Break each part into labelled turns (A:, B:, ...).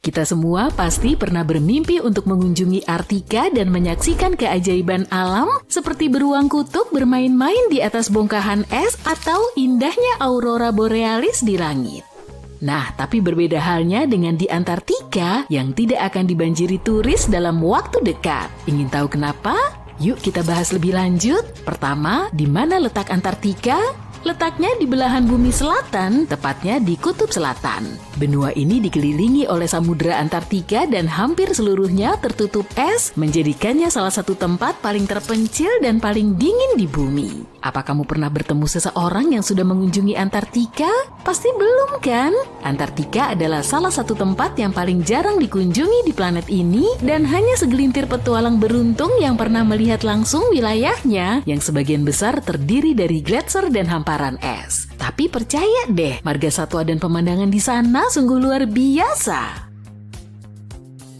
A: Kita semua pasti pernah bermimpi untuk mengunjungi Arktika dan menyaksikan keajaiban alam seperti beruang kutub bermain-main di atas bongkahan es atau indahnya aurora borealis di langit. Nah, tapi berbeda halnya dengan di Antartika yang tidak akan dibanjiri turis dalam waktu dekat. Ingin tahu kenapa? Yuk kita bahas lebih lanjut. Pertama, di mana letak Antartika? Letaknya di belahan bumi selatan, tepatnya di Kutub Selatan. Benua ini dikelilingi oleh Samudra Antartika dan hampir seluruhnya tertutup es, menjadikannya salah satu tempat paling terpencil dan paling dingin di bumi. Apa kamu pernah bertemu seseorang yang sudah mengunjungi Antartika? Pasti belum kan? Antartika adalah salah satu tempat yang paling jarang dikunjungi di planet ini dan hanya segelintir petualang beruntung yang pernah melihat langsung wilayahnya yang sebagian besar terdiri dari gletser dan hamparan es. Tapi percaya deh, margasatwa dan pemandangan di sana sungguh luar biasa.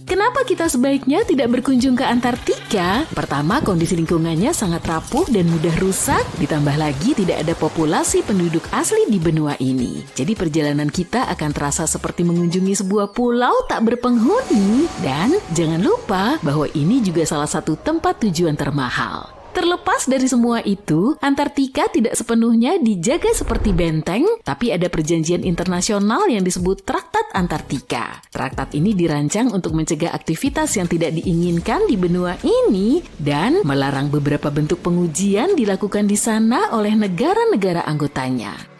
A: Kenapa kita sebaiknya tidak berkunjung ke Antartika? Pertama, kondisi lingkungannya sangat rapuh dan mudah rusak. Ditambah lagi tidak ada populasi penduduk asli di benua ini. Jadi perjalanan kita akan terasa seperti mengunjungi sebuah pulau tak berpenghuni. Dan jangan lupa bahwa ini juga salah satu tempat tujuan termahal. Terlepas dari semua itu, Antartika tidak sepenuhnya dijaga seperti benteng, tapi ada perjanjian internasional yang disebut Traktat Antartika. Traktat ini dirancang untuk mencegah aktivitas yang tidak diinginkan di benua ini dan melarang beberapa bentuk pengujian dilakukan di sana oleh negara-negara anggotanya.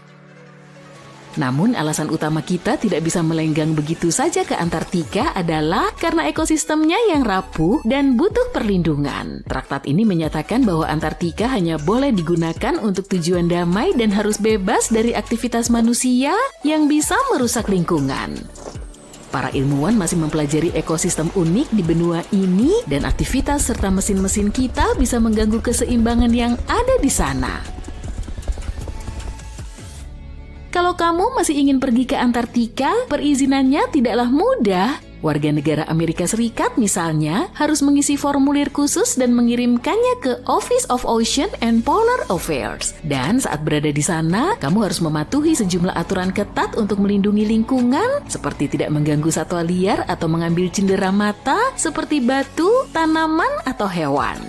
A: Namun alasan utama kita tidak bisa melenggang begitu saja ke Antartika adalah karena ekosistemnya yang rapuh dan butuh perlindungan. Traktat ini menyatakan bahwa Antartika hanya boleh digunakan untuk tujuan damai dan harus bebas dari aktivitas manusia yang bisa merusak lingkungan. Para ilmuwan masih mempelajari ekosistem unik di benua ini dan aktivitas serta mesin-mesin kita bisa mengganggu keseimbangan yang ada di sana. Kalau kamu masih ingin pergi ke Antartika, perizinannya tidaklah mudah. Warga negara Amerika Serikat misalnya harus mengisi formulir khusus dan mengirimkannya ke Office of Ocean and Polar Affairs. Dan saat berada di sana, kamu harus mematuhi sejumlah aturan ketat untuk melindungi lingkungan, seperti tidak mengganggu satwa liar atau mengambil cendera mata, seperti batu, tanaman, atau hewan.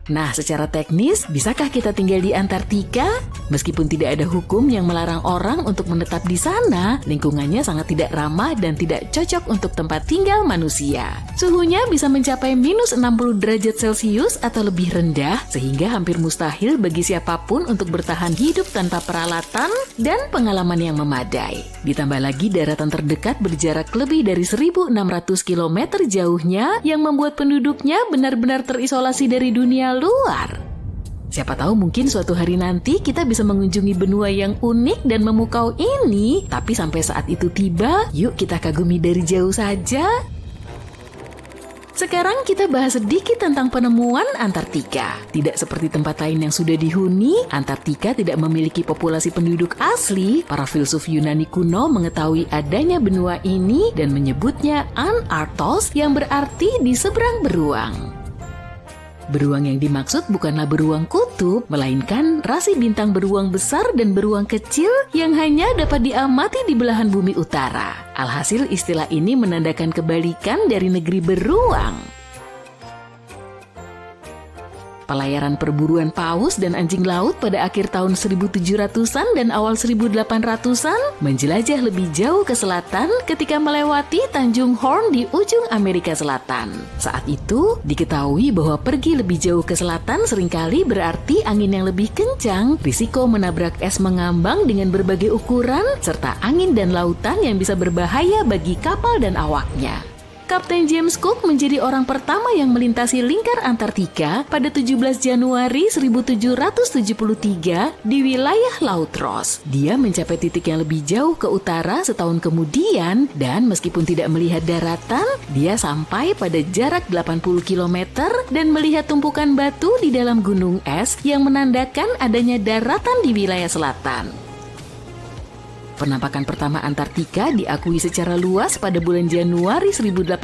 A: Nah, secara teknis, bisakah kita tinggal di Antartika? Meskipun tidak ada hukum yang melarang orang untuk menetap di sana, lingkungannya sangat tidak ramah dan tidak cocok untuk tempat tinggal manusia. Suhunya bisa mencapai minus 60 derajat Celcius atau lebih rendah, sehingga hampir mustahil bagi siapapun untuk bertahan hidup tanpa peralatan dan pengalaman yang memadai. Ditambah lagi daratan terdekat berjarak lebih dari 1.600 km jauhnya yang membuat penduduknya benar-benar terisolasi dari dunia luar. Siapa tahu mungkin suatu hari nanti kita bisa mengunjungi benua yang unik dan memukau ini, tapi sampai saat itu tiba, yuk kita kagumi dari jauh saja. Sekarang kita bahas sedikit tentang penemuan Antartika. Tidak seperti tempat lain yang sudah dihuni, Antartika tidak memiliki populasi penduduk asli. Para filsuf Yunani kuno mengetahui adanya benua ini dan menyebutnya Anartos yang berarti di seberang beruang. Beruang yang dimaksud bukanlah beruang kutub, melainkan rasi bintang beruang besar dan beruang kecil yang hanya dapat diamati di belahan bumi utara. Alhasil istilah ini menandakan kebalikan dari negeri beruang. Pelayaran perburuan paus dan anjing laut pada akhir tahun 1700-an dan awal 1800-an menjelajah lebih jauh ke selatan ketika melewati Tanjung Horn di ujung Amerika Selatan. Saat itu, diketahui bahwa pergi lebih jauh ke selatan seringkali berarti angin yang lebih kencang, risiko menabrak es mengambang dengan berbagai ukuran, serta angin dan lautan yang bisa berbahaya bagi kapal dan awaknya. Kapten James Cook menjadi orang pertama yang melintasi lingkar Antartika pada 17 Januari 1773 di wilayah Laut Ross. Dia mencapai titik yang lebih jauh ke utara setahun kemudian dan meskipun tidak melihat daratan, dia sampai pada jarak 80 km dan melihat tumpukan batu di dalam gunung es yang menandakan adanya daratan di wilayah selatan. Penampakan pertama Antartika diakui secara luas pada bulan Januari 1820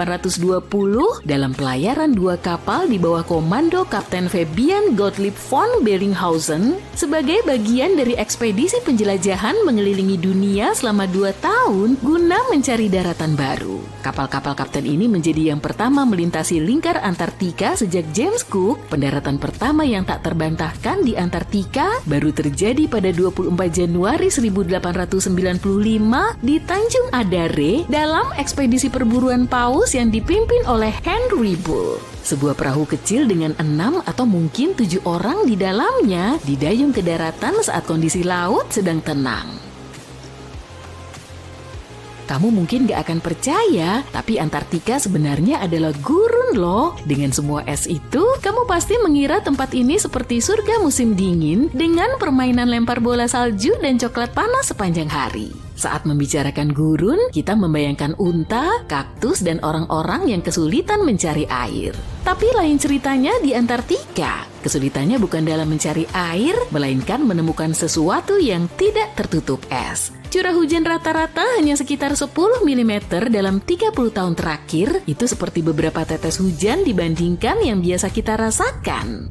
A: dalam pelayaran 2 kapal di bawah komando Kapten Fabian Gottlieb von Bellinghausen sebagai bagian dari ekspedisi penjelajahan mengelilingi dunia selama 2 tahun guna mencari daratan baru. Kapal-kapal kapten ini menjadi yang pertama melintasi lingkar Antartika sejak James Cook. Pendaratan pertama yang tak terbantahkan di Antartika baru terjadi pada 24 Januari 1895 di Tanjung Adare dalam ekspedisi perburuan paus yang dipimpin oleh Henry Bull. Sebuah perahu kecil dengan 6 atau mungkin 7 orang di dalamnya didayung ke daratan saat kondisi laut sedang tenang. Kamu mungkin gak akan percaya, tapi Antartika sebenarnya adalah gurun loh. Dengan semua es itu, kamu pasti mengira tempat ini seperti surga musim dingin dengan permainan lempar bola salju dan coklat panas sepanjang hari. Saat membicarakan gurun, kita membayangkan unta, kaktus, dan orang-orang yang kesulitan mencari air. Tapi lain ceritanya di Antartika. Kesulitannya bukan dalam mencari air, melainkan menemukan sesuatu yang tidak tertutup es. Curah hujan rata-rata hanya sekitar 10 mm dalam 30 tahun terakhir. Itu seperti beberapa tetes hujan dibandingkan yang biasa kita rasakan.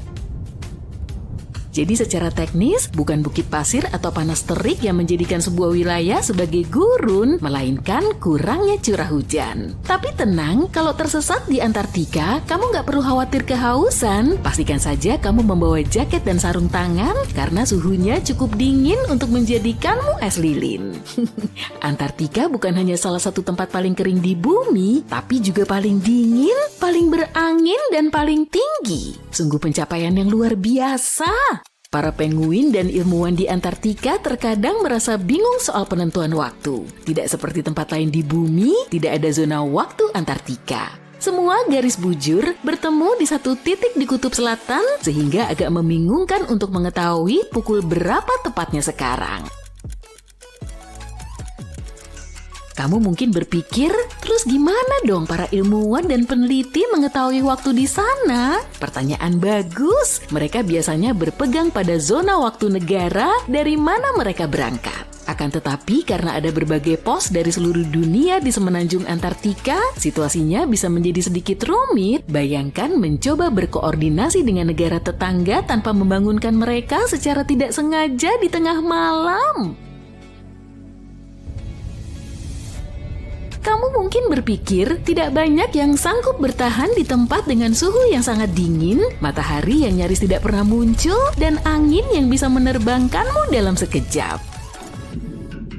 A: Jadi secara teknis, bukan bukit pasir atau panas terik yang menjadikan sebuah wilayah sebagai gurun, melainkan kurangnya curah hujan. Tapi tenang, kalau tersesat di Antartika, kamu nggak perlu khawatir kehausan. Pastikan saja kamu membawa jaket dan sarung tangan, karena suhunya cukup dingin untuk menjadikanmu es lilin. Antartika bukan hanya salah satu tempat paling kering di bumi, tapi juga paling dingin, paling berangin, dan paling tinggi. Sungguh pencapaian yang luar biasa. Para penguin dan ilmuwan di Antartika terkadang merasa bingung soal penentuan waktu. Tidak seperti tempat lain di bumi, tidak ada zona waktu Antartika. Semua garis bujur bertemu di satu titik di kutub selatan, sehingga agak membingungkan untuk mengetahui pukul berapa tepatnya sekarang. Kamu mungkin berpikir, terus gimana dong para ilmuwan dan peneliti mengetahui waktu di sana? Pertanyaan bagus. Mereka biasanya berpegang pada zona waktu negara dari mana mereka berangkat. Akan tetapi karena ada berbagai pos dari seluruh dunia di semenanjung Antartika, situasinya bisa menjadi sedikit rumit. Bayangkan mencoba berkoordinasi dengan negara tetangga tanpa membangunkan mereka secara tidak sengaja di tengah malam. Kamu mungkin berpikir tidak banyak yang sanggup bertahan di tempat dengan suhu yang sangat dingin, matahari yang nyaris tidak pernah muncul, dan angin yang bisa menerbangkanmu dalam sekejap.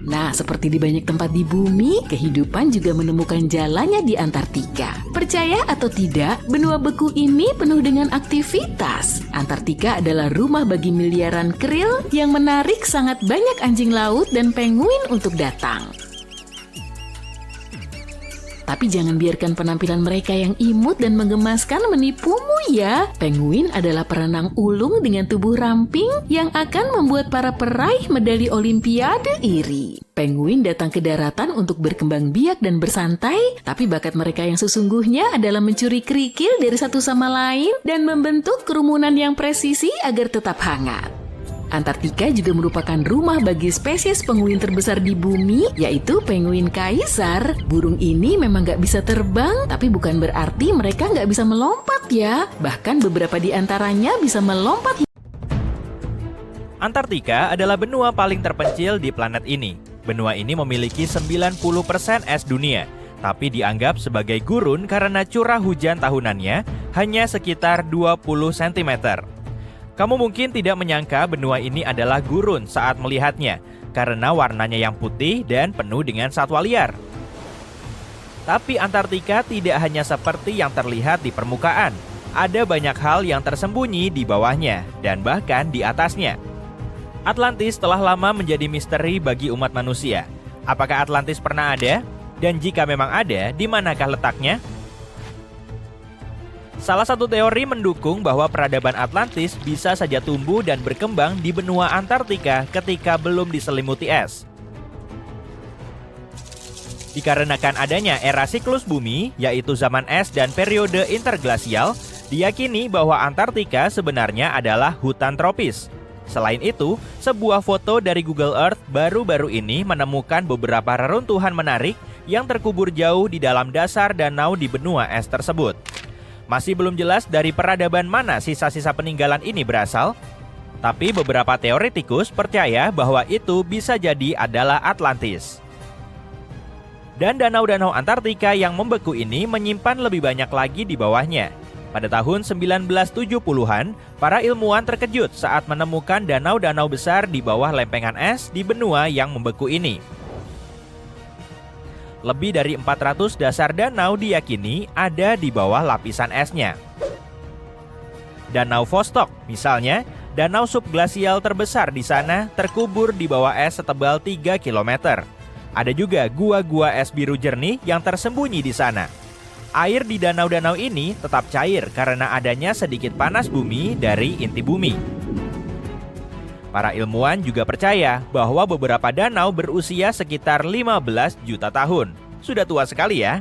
A: Nah, seperti di banyak tempat di bumi, kehidupan juga menemukan jalannya di Antartika. Percaya atau tidak, benua beku ini penuh dengan aktivitas. Antartika adalah rumah bagi miliaran krill yang menarik sangat banyak anjing laut dan penguin untuk datang. Tapi jangan biarkan penampilan mereka yang imut dan menggemaskan menipumu ya. Penguin adalah perenang ulung dengan tubuh ramping yang akan membuat para peraih medali Olimpiade iri. Penguin datang ke daratan untuk berkembang biak dan bersantai, tapi bakat mereka yang sesungguhnya adalah mencuri kerikil dari satu sama lain dan membentuk kerumunan yang presisi agar tetap hangat. Antartika juga merupakan rumah bagi spesies penguin terbesar di bumi, yaitu penguin kaisar. Burung ini memang nggak bisa terbang, tapi bukan berarti mereka nggak bisa melompat ya. Bahkan beberapa di antaranya bisa melompat.
B: Antartika adalah benua paling terpencil di planet ini. Benua ini memiliki 90% es dunia, tapi dianggap sebagai gurun karena curah hujan tahunannya hanya sekitar 20 cm. Kamu mungkin tidak menyangka benua ini adalah gurun saat melihatnya, karena warnanya yang putih dan penuh dengan satwa liar. Tapi Antartika tidak hanya seperti yang terlihat di permukaan. Ada banyak hal yang tersembunyi di bawahnya, dan bahkan di atasnya. Atlantis telah lama menjadi misteri bagi umat manusia. Apakah Atlantis pernah ada? Dan jika memang ada, di manakah letaknya? Salah satu teori mendukung bahwa peradaban Atlantis bisa saja tumbuh dan berkembang di benua Antartika ketika belum diselimuti es. Dikarenakan adanya era siklus bumi, yaitu zaman es dan periode interglasial, diyakini bahwa Antartika sebenarnya adalah hutan tropis. Selain itu, sebuah foto dari Google Earth baru-baru ini menemukan beberapa reruntuhan menarik yang terkubur jauh di dalam dasar danau di benua es tersebut. Masih belum jelas dari peradaban mana sisa-sisa peninggalan ini berasal, tapi beberapa teoretikus percaya bahwa itu bisa jadi adalah Atlantis. Dan danau-danau Antartika yang membeku ini menyimpan lebih banyak lagi di bawahnya. Pada tahun 1970-an, para ilmuwan terkejut saat menemukan danau-danau besar di bawah lempengan es di benua yang membeku ini. Lebih dari 400 dasar danau diyakini ada di bawah lapisan esnya. Danau Vostok, misalnya, danau subglasial terbesar di sana terkubur di bawah es setebal 3 km. Ada juga gua-gua es biru jernih yang tersembunyi di sana. Air di danau-danau ini tetap cair karena adanya sedikit panas bumi dari inti bumi. Para ilmuwan juga percaya bahwa beberapa danau berusia sekitar 15 juta tahun. Sudah tua sekali ya.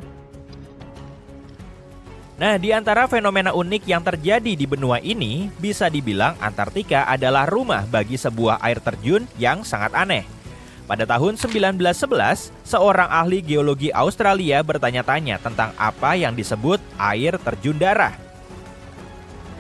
B: Nah, di antara fenomena unik yang terjadi di benua ini, bisa dibilang Antartika adalah rumah bagi sebuah air terjun yang sangat aneh. Pada tahun 1911, seorang ahli geologi Australia bertanya-tanya tentang apa yang disebut air terjun darah.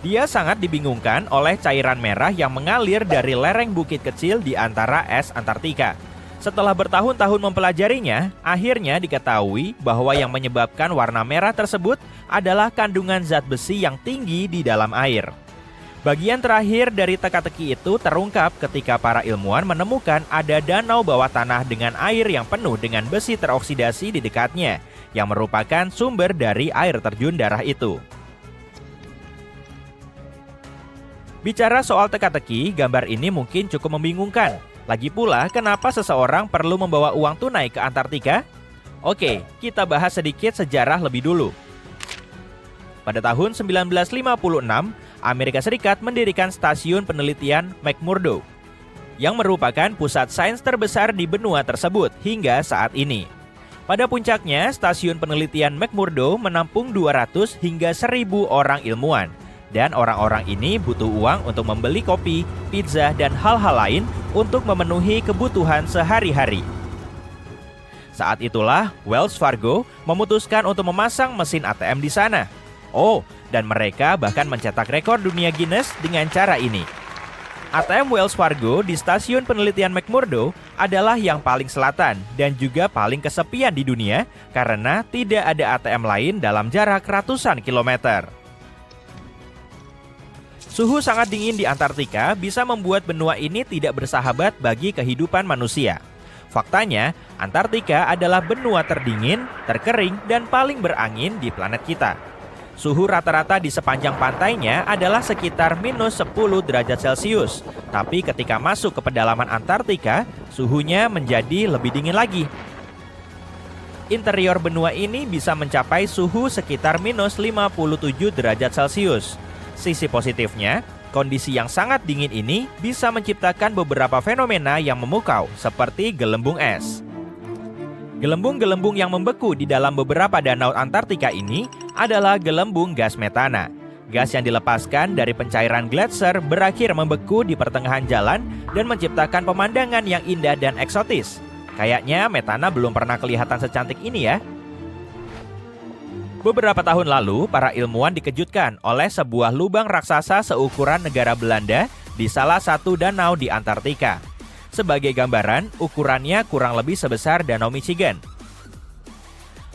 B: Dia sangat dibingungkan oleh cairan merah yang mengalir dari lereng bukit kecil di antara es Antartika. Setelah bertahun-tahun mempelajarinya, akhirnya diketahui bahwa yang menyebabkan warna merah tersebut adalah kandungan zat besi yang tinggi di dalam air. Bagian terakhir dari teka-teki itu terungkap ketika para ilmuwan menemukan ada danau bawah tanah dengan air yang penuh dengan besi teroksidasi di dekatnya, yang merupakan sumber dari air terjun darah itu. Bicara soal teka-teki, gambar ini mungkin cukup membingungkan. Lagi pula, kenapa seseorang perlu membawa uang tunai ke Antartika? Oke, kita bahas sedikit sejarah lebih dulu. Pada tahun 1956, Amerika Serikat mendirikan stasiun penelitian McMurdo, yang merupakan pusat sains terbesar di benua tersebut hingga saat ini. Pada puncaknya, stasiun penelitian McMurdo menampung 200 hingga 1.000 orang ilmuwan. Dan orang-orang ini butuh uang untuk membeli kopi, pizza, dan hal-hal lain untuk memenuhi kebutuhan sehari-hari. Saat itulah Wells Fargo memutuskan untuk memasang mesin ATM di sana. Oh, dan mereka bahkan mencetak rekor dunia Guinness dengan cara ini. ATM Wells Fargo di stasiun penelitian McMurdo adalah yang paling selatan dan juga paling kesepian di dunia karena tidak ada ATM lain dalam jarak ratusan kilometer. Suhu sangat dingin di Antartika bisa membuat benua ini tidak bersahabat bagi kehidupan manusia. Faktanya, Antartika adalah benua terdingin, terkering, dan paling berangin di planet kita. Suhu rata-rata di sepanjang pantainya adalah sekitar minus 10 derajat Celcius. Tapi ketika masuk ke pedalaman Antartika, suhunya menjadi lebih dingin lagi. Interior benua ini bisa mencapai suhu sekitar minus 57 derajat Celcius. Sisi positifnya, kondisi yang sangat dingin ini bisa menciptakan beberapa fenomena yang memukau, seperti gelembung es. Gelembung-gelembung yang membeku di dalam beberapa danau Antartika ini adalah gelembung gas metana. Gas yang dilepaskan dari pencairan gletser berakhir membeku di pertengahan jalan dan menciptakan pemandangan yang indah dan eksotis. Kayaknya metana belum pernah kelihatan secantik ini ya. Beberapa tahun lalu, para ilmuwan dikejutkan oleh sebuah lubang raksasa seukuran negara Belanda di salah satu danau di Antartika. Sebagai gambaran, ukurannya kurang lebih sebesar Danau Michigan.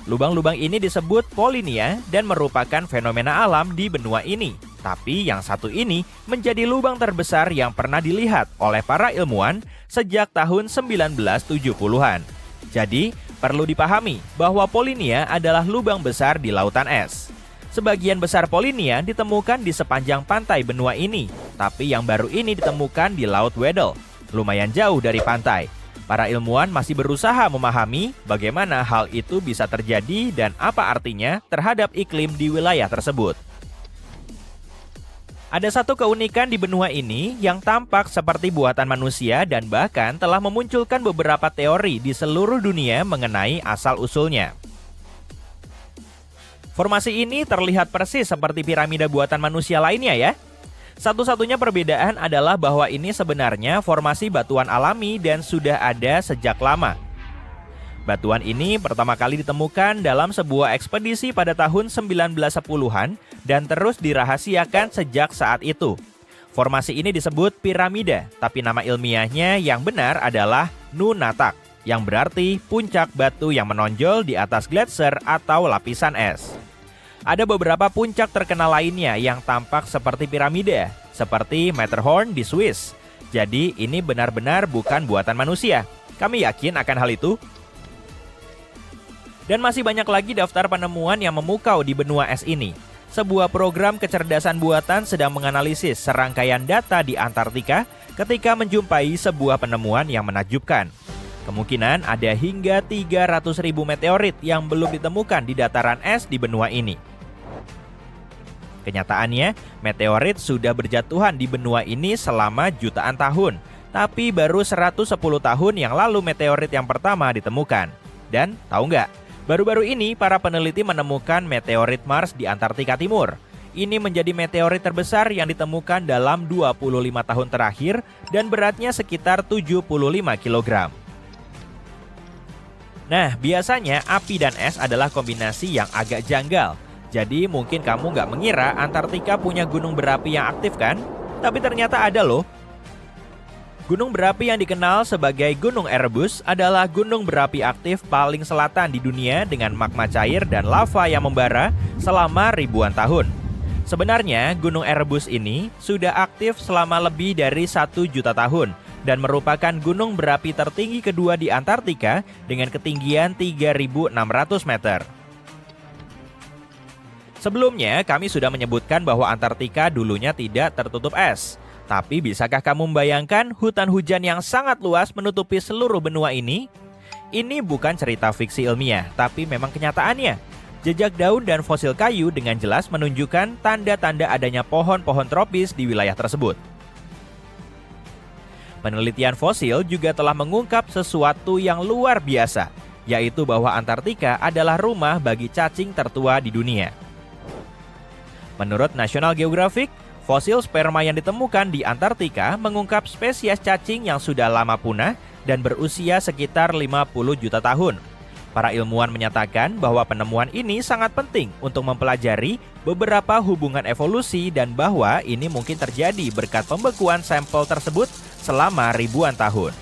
B: Lubang-lubang ini disebut polinia dan merupakan fenomena alam di benua ini. Tapi yang satu ini menjadi lubang terbesar yang pernah dilihat oleh para ilmuwan sejak tahun 1970-an. Jadi, perlu dipahami bahwa polinia adalah lubang besar di lautan es. Sebagian besar polinia ditemukan di sepanjang pantai benua ini, tapi yang baru ini ditemukan di Laut Weddell, lumayan jauh dari pantai. Para ilmuwan masih berusaha memahami bagaimana hal itu bisa terjadi dan apa artinya terhadap iklim di wilayah tersebut. Ada satu keunikan di benua ini yang tampak seperti buatan manusia dan bahkan telah memunculkan beberapa teori di seluruh dunia mengenai asal-usulnya. Formasi ini terlihat persis seperti piramida buatan manusia lainnya ya. Satu-satunya perbedaan adalah bahwa ini sebenarnya formasi batuan alami dan sudah ada sejak lama. Batuan ini pertama kali ditemukan dalam sebuah ekspedisi pada tahun 1910-an dan terus dirahasiakan sejak saat itu. Formasi ini disebut piramida, tapi nama ilmiahnya yang benar adalah Nunatak, yang berarti puncak batu yang menonjol di atas gletser atau lapisan es. Ada beberapa puncak terkenal lainnya yang tampak seperti piramida, seperti Matterhorn di Swiss. Jadi ini benar-benar bukan buatan manusia. Kami yakin akan hal itu. Dan masih banyak lagi daftar penemuan yang memukau di benua es ini. Sebuah program kecerdasan buatan sedang menganalisis serangkaian data di Antartika ketika menjumpai sebuah penemuan yang menakjubkan. Kemungkinan ada hingga 300.000 meteorit yang belum ditemukan di dataran es di benua ini. Kenyataannya, meteorit sudah berjatuhan di benua ini selama jutaan tahun, tapi baru 110 tahun yang lalu meteorit yang pertama ditemukan. Dan tahu nggak? Baru-baru ini, para peneliti menemukan meteorit Mars di Antartika Timur. Ini menjadi meteorit terbesar yang ditemukan dalam 25 tahun terakhir dan beratnya sekitar 75 kg. Nah, biasanya api dan es adalah kombinasi yang agak janggal. Jadi mungkin kamu nggak mengira Antartika punya gunung berapi yang aktif kan? Tapi ternyata ada loh. Gunung berapi yang dikenal sebagai Gunung Erebus adalah gunung berapi aktif paling selatan di dunia dengan magma cair dan lava yang membara selama ribuan tahun. Sebenarnya, Gunung Erebus ini sudah aktif selama lebih dari 1 juta tahun dan merupakan gunung berapi tertinggi kedua di Antartika dengan ketinggian 3.600 meter. Sebelumnya, kami sudah menyebutkan bahwa Antartika dulunya tidak tertutup es. Tapi bisakah kamu membayangkan hutan hujan yang sangat luas menutupi seluruh benua ini? Ini bukan cerita fiksi ilmiah, tapi memang kenyataannya. Jejak daun dan fosil kayu dengan jelas menunjukkan tanda-tanda adanya pohon-pohon tropis di wilayah tersebut. Penelitian fosil juga telah mengungkap sesuatu yang luar biasa, yaitu bahwa Antartika adalah rumah bagi cacing tertua di dunia. Menurut National Geographic, fosil sperma yang ditemukan di Antartika mengungkap spesies cacing yang sudah lama punah dan berusia sekitar 50 juta tahun. Para ilmuwan menyatakan bahwa penemuan ini sangat penting untuk mempelajari beberapa hubungan evolusi dan bahwa ini mungkin terjadi berkat pembekuan sampel tersebut selama ribuan tahun.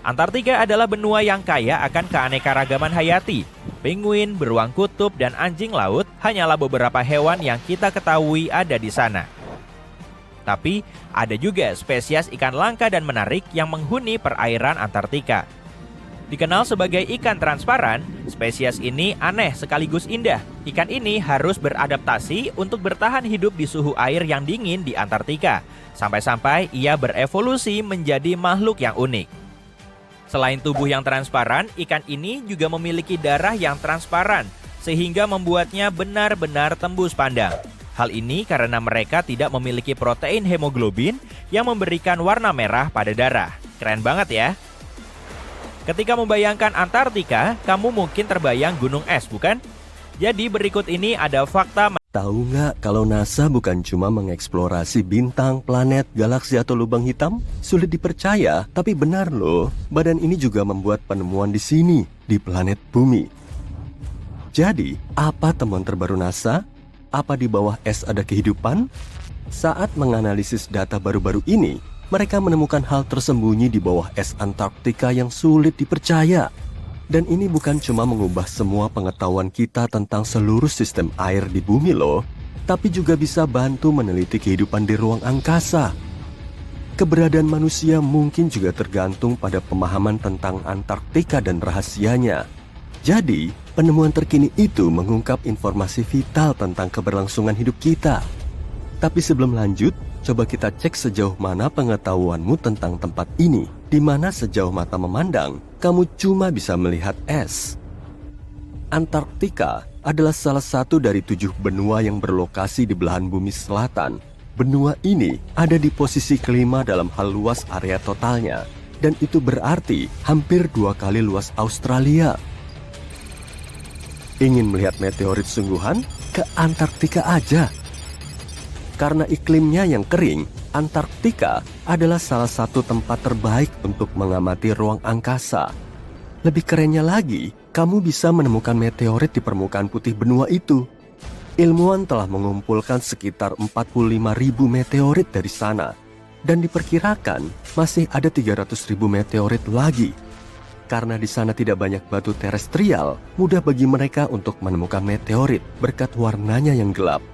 B: Antartika adalah benua yang kaya akan keanekaragaman hayati. Penguin, beruang kutub, dan anjing laut hanyalah beberapa hewan yang kita ketahui ada di sana. Tapi, ada juga spesies ikan langka dan menarik yang menghuni perairan Antartika. Dikenal sebagai ikan transparan, spesies ini aneh sekaligus indah. Ikan ini harus beradaptasi untuk bertahan hidup di suhu air yang dingin di Antartika, sampai-sampai ia berevolusi menjadi makhluk yang unik. Selain tubuh yang transparan, ikan ini juga memiliki darah yang transparan, sehingga membuatnya benar-benar tembus pandang. Hal ini karena mereka tidak memiliki protein hemoglobin yang memberikan warna merah pada darah. Keren banget ya? Ketika membayangkan Antartika, kamu mungkin terbayang gunung es, bukan? Jadi berikut ini ada fakta.
C: Tahu nggak kalau NASA bukan cuma mengeksplorasi bintang, planet, galaksi atau lubang hitam? Sulit dipercaya, tapi benar loh. Badan ini juga membuat penemuan di sini, di planet Bumi. Jadi, apa temuan terbaru NASA? Apa di bawah es ada kehidupan? Saat menganalisis data baru-baru ini, mereka menemukan hal tersembunyi di bawah es Antartika yang sulit dipercaya. Dan ini bukan cuma mengubah semua pengetahuan kita tentang seluruh sistem air di bumi loh, tapi juga bisa bantu meneliti kehidupan di ruang angkasa. Keberadaan manusia mungkin juga tergantung pada pemahaman tentang Antartika dan rahasianya. Jadi, penemuan terkini itu mengungkap informasi vital tentang keberlangsungan hidup kita. Tapi sebelum lanjut, coba kita cek sejauh mana pengetahuanmu tentang tempat ini, di mana sejauh mata memandang, kamu cuma bisa melihat es. Antartika adalah salah satu dari 7 benua yang berlokasi di belahan bumi selatan. Benua ini ada di posisi kelima dalam hal luas area totalnya, dan itu berarti hampir 2 kali luas Australia. Ingin melihat meteorit sungguhan? Ke Antartika aja. Karena iklimnya yang kering, Antarktika adalah salah satu tempat terbaik untuk mengamati ruang angkasa. Lebih kerennya lagi, kamu bisa menemukan meteorit di permukaan putih benua itu. Ilmuwan telah mengumpulkan sekitar 45.000 meteorit dari sana, dan diperkirakan masih ada 300.000 meteorit lagi. Karena di sana tidak banyak batu terestrial, mudah bagi mereka untuk menemukan meteorit berkat warnanya yang gelap.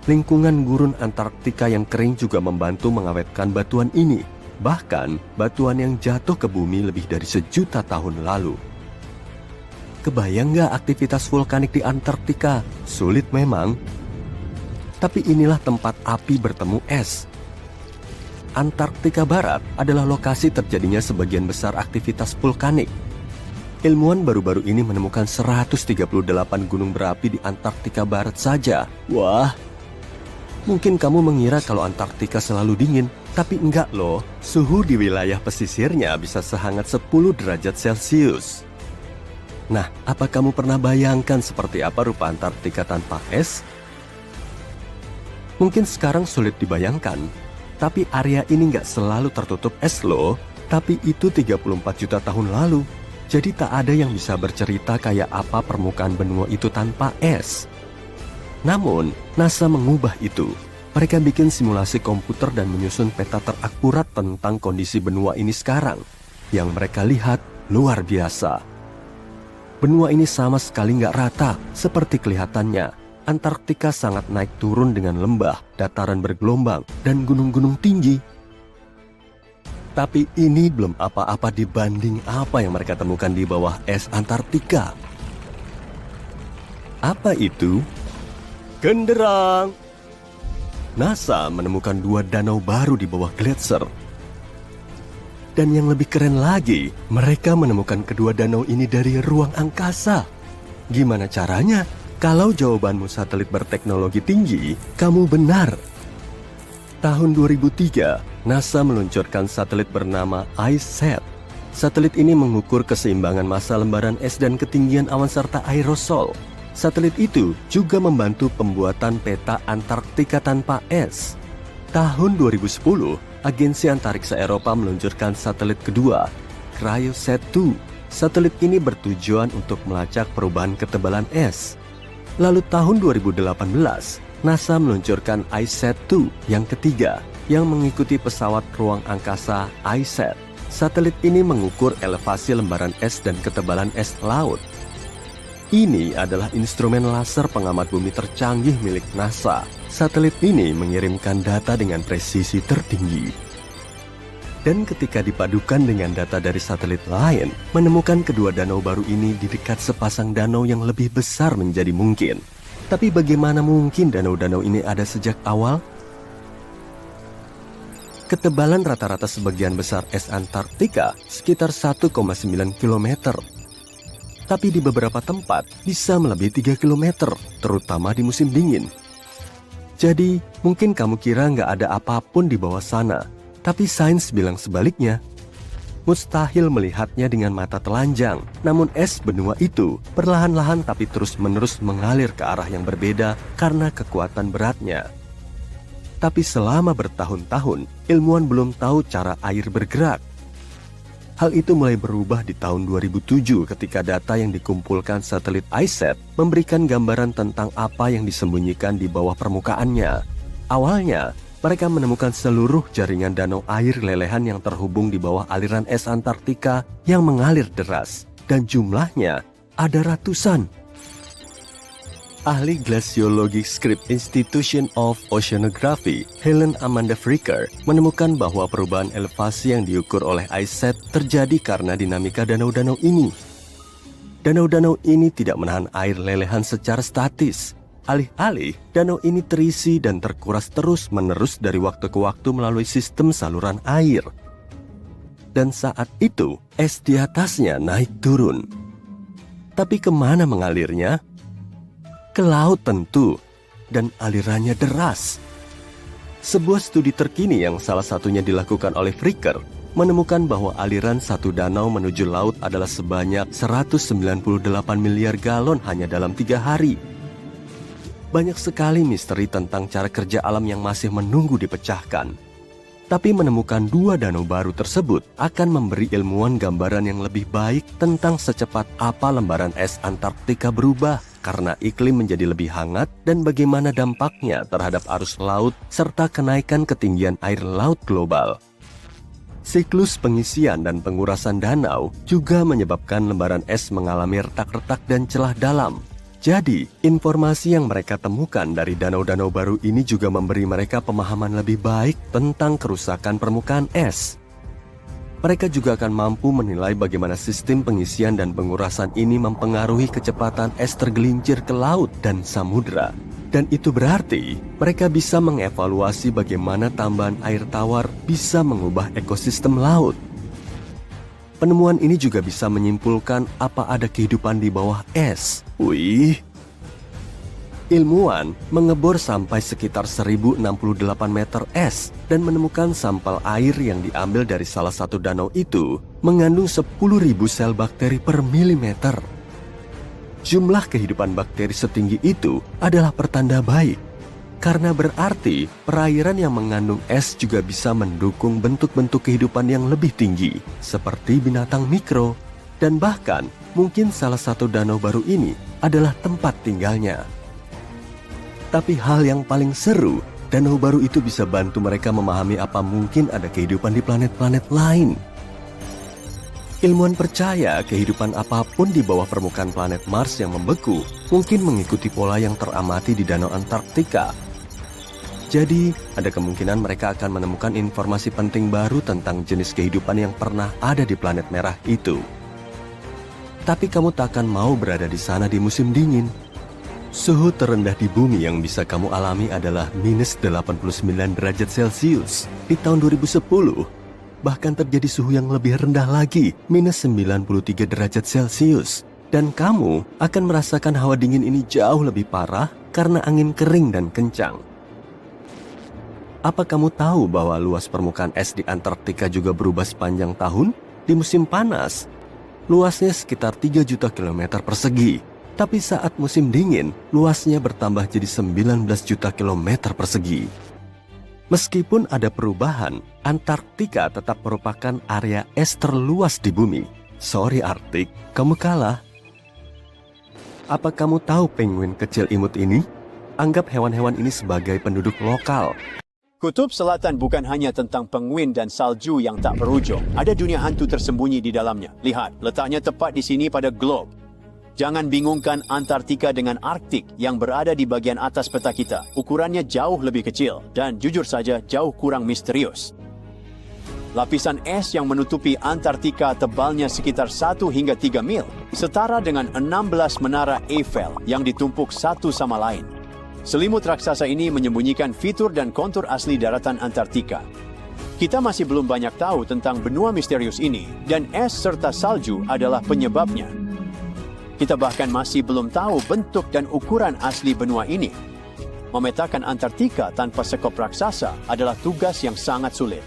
C: Lingkungan gurun Antarktika yang kering juga membantu mengawetkan batuan ini. Bahkan, batuan yang jatuh ke bumi lebih dari 1.000.000 tahun lalu. Kebayang nggak aktivitas vulkanik di Antarktika? Sulit memang. Tapi inilah tempat api bertemu es. Antarktika Barat adalah lokasi terjadinya sebagian besar aktivitas vulkanik. Ilmuwan baru-baru ini menemukan 138 gunung berapi di Antarktika Barat saja. Wah, mungkin kamu mengira kalau Antarktika selalu dingin, tapi enggak loh. Suhu di wilayah pesisirnya bisa sehangat 10 derajat Celcius. Nah, apa kamu pernah bayangkan seperti apa rupa Antarktika tanpa es? Mungkin sekarang sulit dibayangkan, tapi area ini nggak selalu tertutup es loh. Tapi itu 34 juta tahun lalu. Jadi tak ada yang bisa bercerita kayak apa permukaan benua itu tanpa es. Namun, NASA mengubah itu. Mereka bikin simulasi komputer dan menyusun peta terakurat tentang kondisi benua ini sekarang. Yang mereka lihat luar biasa. Benua ini sama sekali nggak rata seperti kelihatannya. Antarktika sangat naik turun dengan lembah, dataran bergelombang, dan gunung-gunung tinggi. Tapi ini belum apa-apa dibanding apa yang mereka temukan di bawah es Antarktika. Apa itu? Genderang! NASA menemukan 2 danau baru di bawah gletser. Dan yang lebih keren lagi, mereka menemukan kedua danau ini dari ruang angkasa. Gimana caranya? Kalau jawabanmu satelit berteknologi tinggi, kamu benar. Tahun 2003, NASA meluncurkan satelit bernama ICESat. Satelit ini mengukur keseimbangan massa lembaran es dan ketinggian awan serta aerosol. Satelit itu juga membantu pembuatan peta Antarktika tanpa es. Tahun 2010, Agensi Antariksa Eropa meluncurkan satelit kedua, Cryosat-2. Satelit ini bertujuan untuk melacak perubahan ketebalan es. Lalu tahun 2018, NASA meluncurkan ICESat-2 yang ketiga, yang mengikuti pesawat ruang angkasa ICESat. Satelit ini mengukur elevasi lembaran es dan ketebalan es laut. Ini adalah instrumen laser pengamat bumi tercanggih milik NASA. Satelit ini mengirimkan data dengan presisi tertinggi. Dan ketika dipadukan dengan data dari satelit lain, menemukan kedua danau baru ini di dekat sepasang danau yang lebih besar menjadi mungkin. Tapi bagaimana mungkin danau-danau ini ada sejak awal? Ketebalan rata-rata sebagian besar es Antarktika sekitar 1,9 km. Tapi di beberapa tempat bisa melebihi 3 km, terutama di musim dingin. Jadi, mungkin kamu kira nggak ada apapun di bawah sana. Tapi sains bilang sebaliknya. Mustahil melihatnya dengan mata telanjang. Namun es benua itu perlahan-lahan tapi terus-menerus mengalir ke arah yang berbeda karena kekuatan beratnya. Tapi selama bertahun-tahun, ilmuwan belum tahu cara air bergerak. Hal itu mulai berubah di tahun 2007 ketika data yang dikumpulkan satelit ICESat memberikan gambaran tentang apa yang disembunyikan di bawah permukaannya. Awalnya, mereka menemukan seluruh jaringan danau air lelehan yang terhubung di bawah aliran es Antarktika yang mengalir deras. Dan jumlahnya ada ratusan. Ahli glasiologi Scripps Institution of Oceanography, Helen Amanda Fricker, menemukan bahwa perubahan elevasi yang diukur oleh ICESat terjadi karena dinamika danau-danau ini. Danau-danau ini tidak menahan air lelehan secara statis. Alih-alih, danau ini terisi dan terkuras terus-menerus dari waktu ke waktu melalui sistem saluran air. Dan saat itu, es di atasnya naik turun. Tapi kemana mengalirnya? Ke laut tentu, dan alirannya deras. Sebuah studi terkini yang salah satunya dilakukan oleh Fricker menemukan bahwa aliran satu danau menuju laut adalah sebanyak 198 miliar galon hanya dalam 3 hari. Banyak sekali misteri tentang cara kerja alam yang masih menunggu dipecahkan. Tapi menemukan dua danau baru tersebut akan memberi ilmuwan gambaran yang lebih baik tentang secepat apa lembaran es Antartika berubah karena iklim menjadi lebih hangat dan bagaimana dampaknya terhadap arus laut serta kenaikan ketinggian air laut global. Siklus pengisian dan pengurasan danau juga menyebabkan lembaran es mengalami retak-retak dan celah dalam. Jadi, informasi yang mereka temukan dari danau-danau baru ini juga memberi mereka pemahaman lebih baik tentang kerusakan permukaan es. Mereka juga akan mampu menilai bagaimana sistem pengisian dan pengurasan ini mempengaruhi kecepatan es tergelincir ke laut dan samudera. Dan itu berarti mereka bisa mengevaluasi bagaimana tambahan air tawar bisa mengubah ekosistem laut. Penemuan ini juga bisa menyimpulkan apa ada kehidupan di bawah es. Wih. Ilmuwan mengebor sampai sekitar 1068 meter es dan menemukan sampel air yang diambil dari salah satu danau itu mengandung 10.000 sel bakteri per milimeter. Jumlah kehidupan bakteri setinggi itu adalah pertanda baik. Karena berarti perairan yang mengandung es juga bisa mendukung bentuk-bentuk kehidupan yang lebih tinggi, seperti binatang mikro, dan bahkan mungkin salah satu danau baru ini adalah tempat tinggalnya. Tapi hal yang paling seru, danau baru itu bisa bantu mereka memahami apa mungkin ada kehidupan di planet-planet lain. Ilmuwan percaya kehidupan apapun di bawah permukaan planet Mars yang membeku mungkin mengikuti pola yang teramati di danau Antartika. Jadi, ada kemungkinan mereka akan menemukan informasi penting baru tentang jenis kehidupan yang pernah ada di planet merah itu. Tapi kamu tak akan mau berada di sana di musim dingin. Suhu terendah di bumi yang bisa kamu alami adalah minus 89 derajat Celcius di tahun 2010. Bahkan terjadi suhu yang lebih rendah lagi, minus 93 derajat Celcius. Dan kamu akan merasakan hawa dingin ini jauh lebih parah karena angin kering dan kencang. Apa kamu tahu bahwa luas permukaan es di Antartika juga berubah sepanjang tahun? Di musim panas, luasnya sekitar 3 juta kilometer persegi. Tapi saat musim dingin, luasnya bertambah jadi 19 juta kilometer persegi. Meskipun ada perubahan, Antartika tetap merupakan area es terluas di bumi. Sorry Arktik, kamu kalah. Apa kamu tahu penguin kecil imut ini? Anggap hewan-hewan ini sebagai penduduk lokal.
D: Kutub Selatan bukan hanya tentang penguin dan salju yang tak berujung. Ada dunia hantu tersembunyi di dalamnya. Lihat, letaknya tepat di sini pada globe. Jangan bingungkan Antartika dengan Arktik yang berada di bagian atas peta kita. Ukurannya jauh lebih kecil dan jujur saja jauh kurang misterius. Lapisan es yang menutupi Antartika tebalnya sekitar 1 hingga 3 mil, setara dengan 16 menara Eiffel yang ditumpuk satu sama lain. Selimut raksasa ini menyembunyikan fitur dan kontur asli daratan Antartika. Kita masih belum banyak tahu tentang benua misterius ini, dan es serta salju adalah penyebabnya. Kita bahkan masih belum tahu bentuk dan ukuran asli benua ini. Memetakan Antartika tanpa sekop raksasa adalah tugas yang sangat sulit.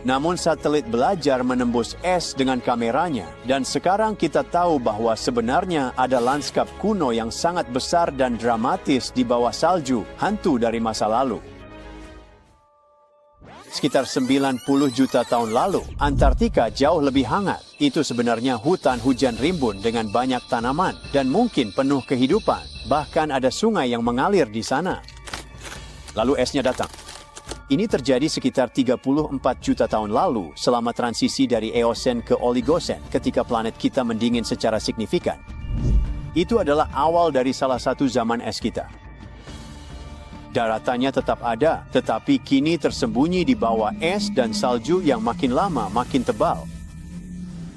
D: Namun satelit belajar menembus es dengan kameranya, dan sekarang kita tahu bahwa sebenarnya ada lanskap kuno yang sangat besar dan dramatis di bawah salju hantu dari masa lalu. Sekitar 90 juta tahun lalu, Antartika jauh lebih hangat. Itu sebenarnya hutan hujan rimbun dengan banyak tanaman dan mungkin penuh kehidupan. Bahkan ada sungai yang mengalir di sana. Lalu esnya datang. Ini terjadi sekitar 34 juta tahun lalu selama transisi dari Eosen ke Oligosen ketika planet kita mendingin secara signifikan. Itu adalah awal dari salah satu zaman es kita. Daratannya tetap ada, tetapi kini tersembunyi di bawah es dan salju yang makin lama makin tebal.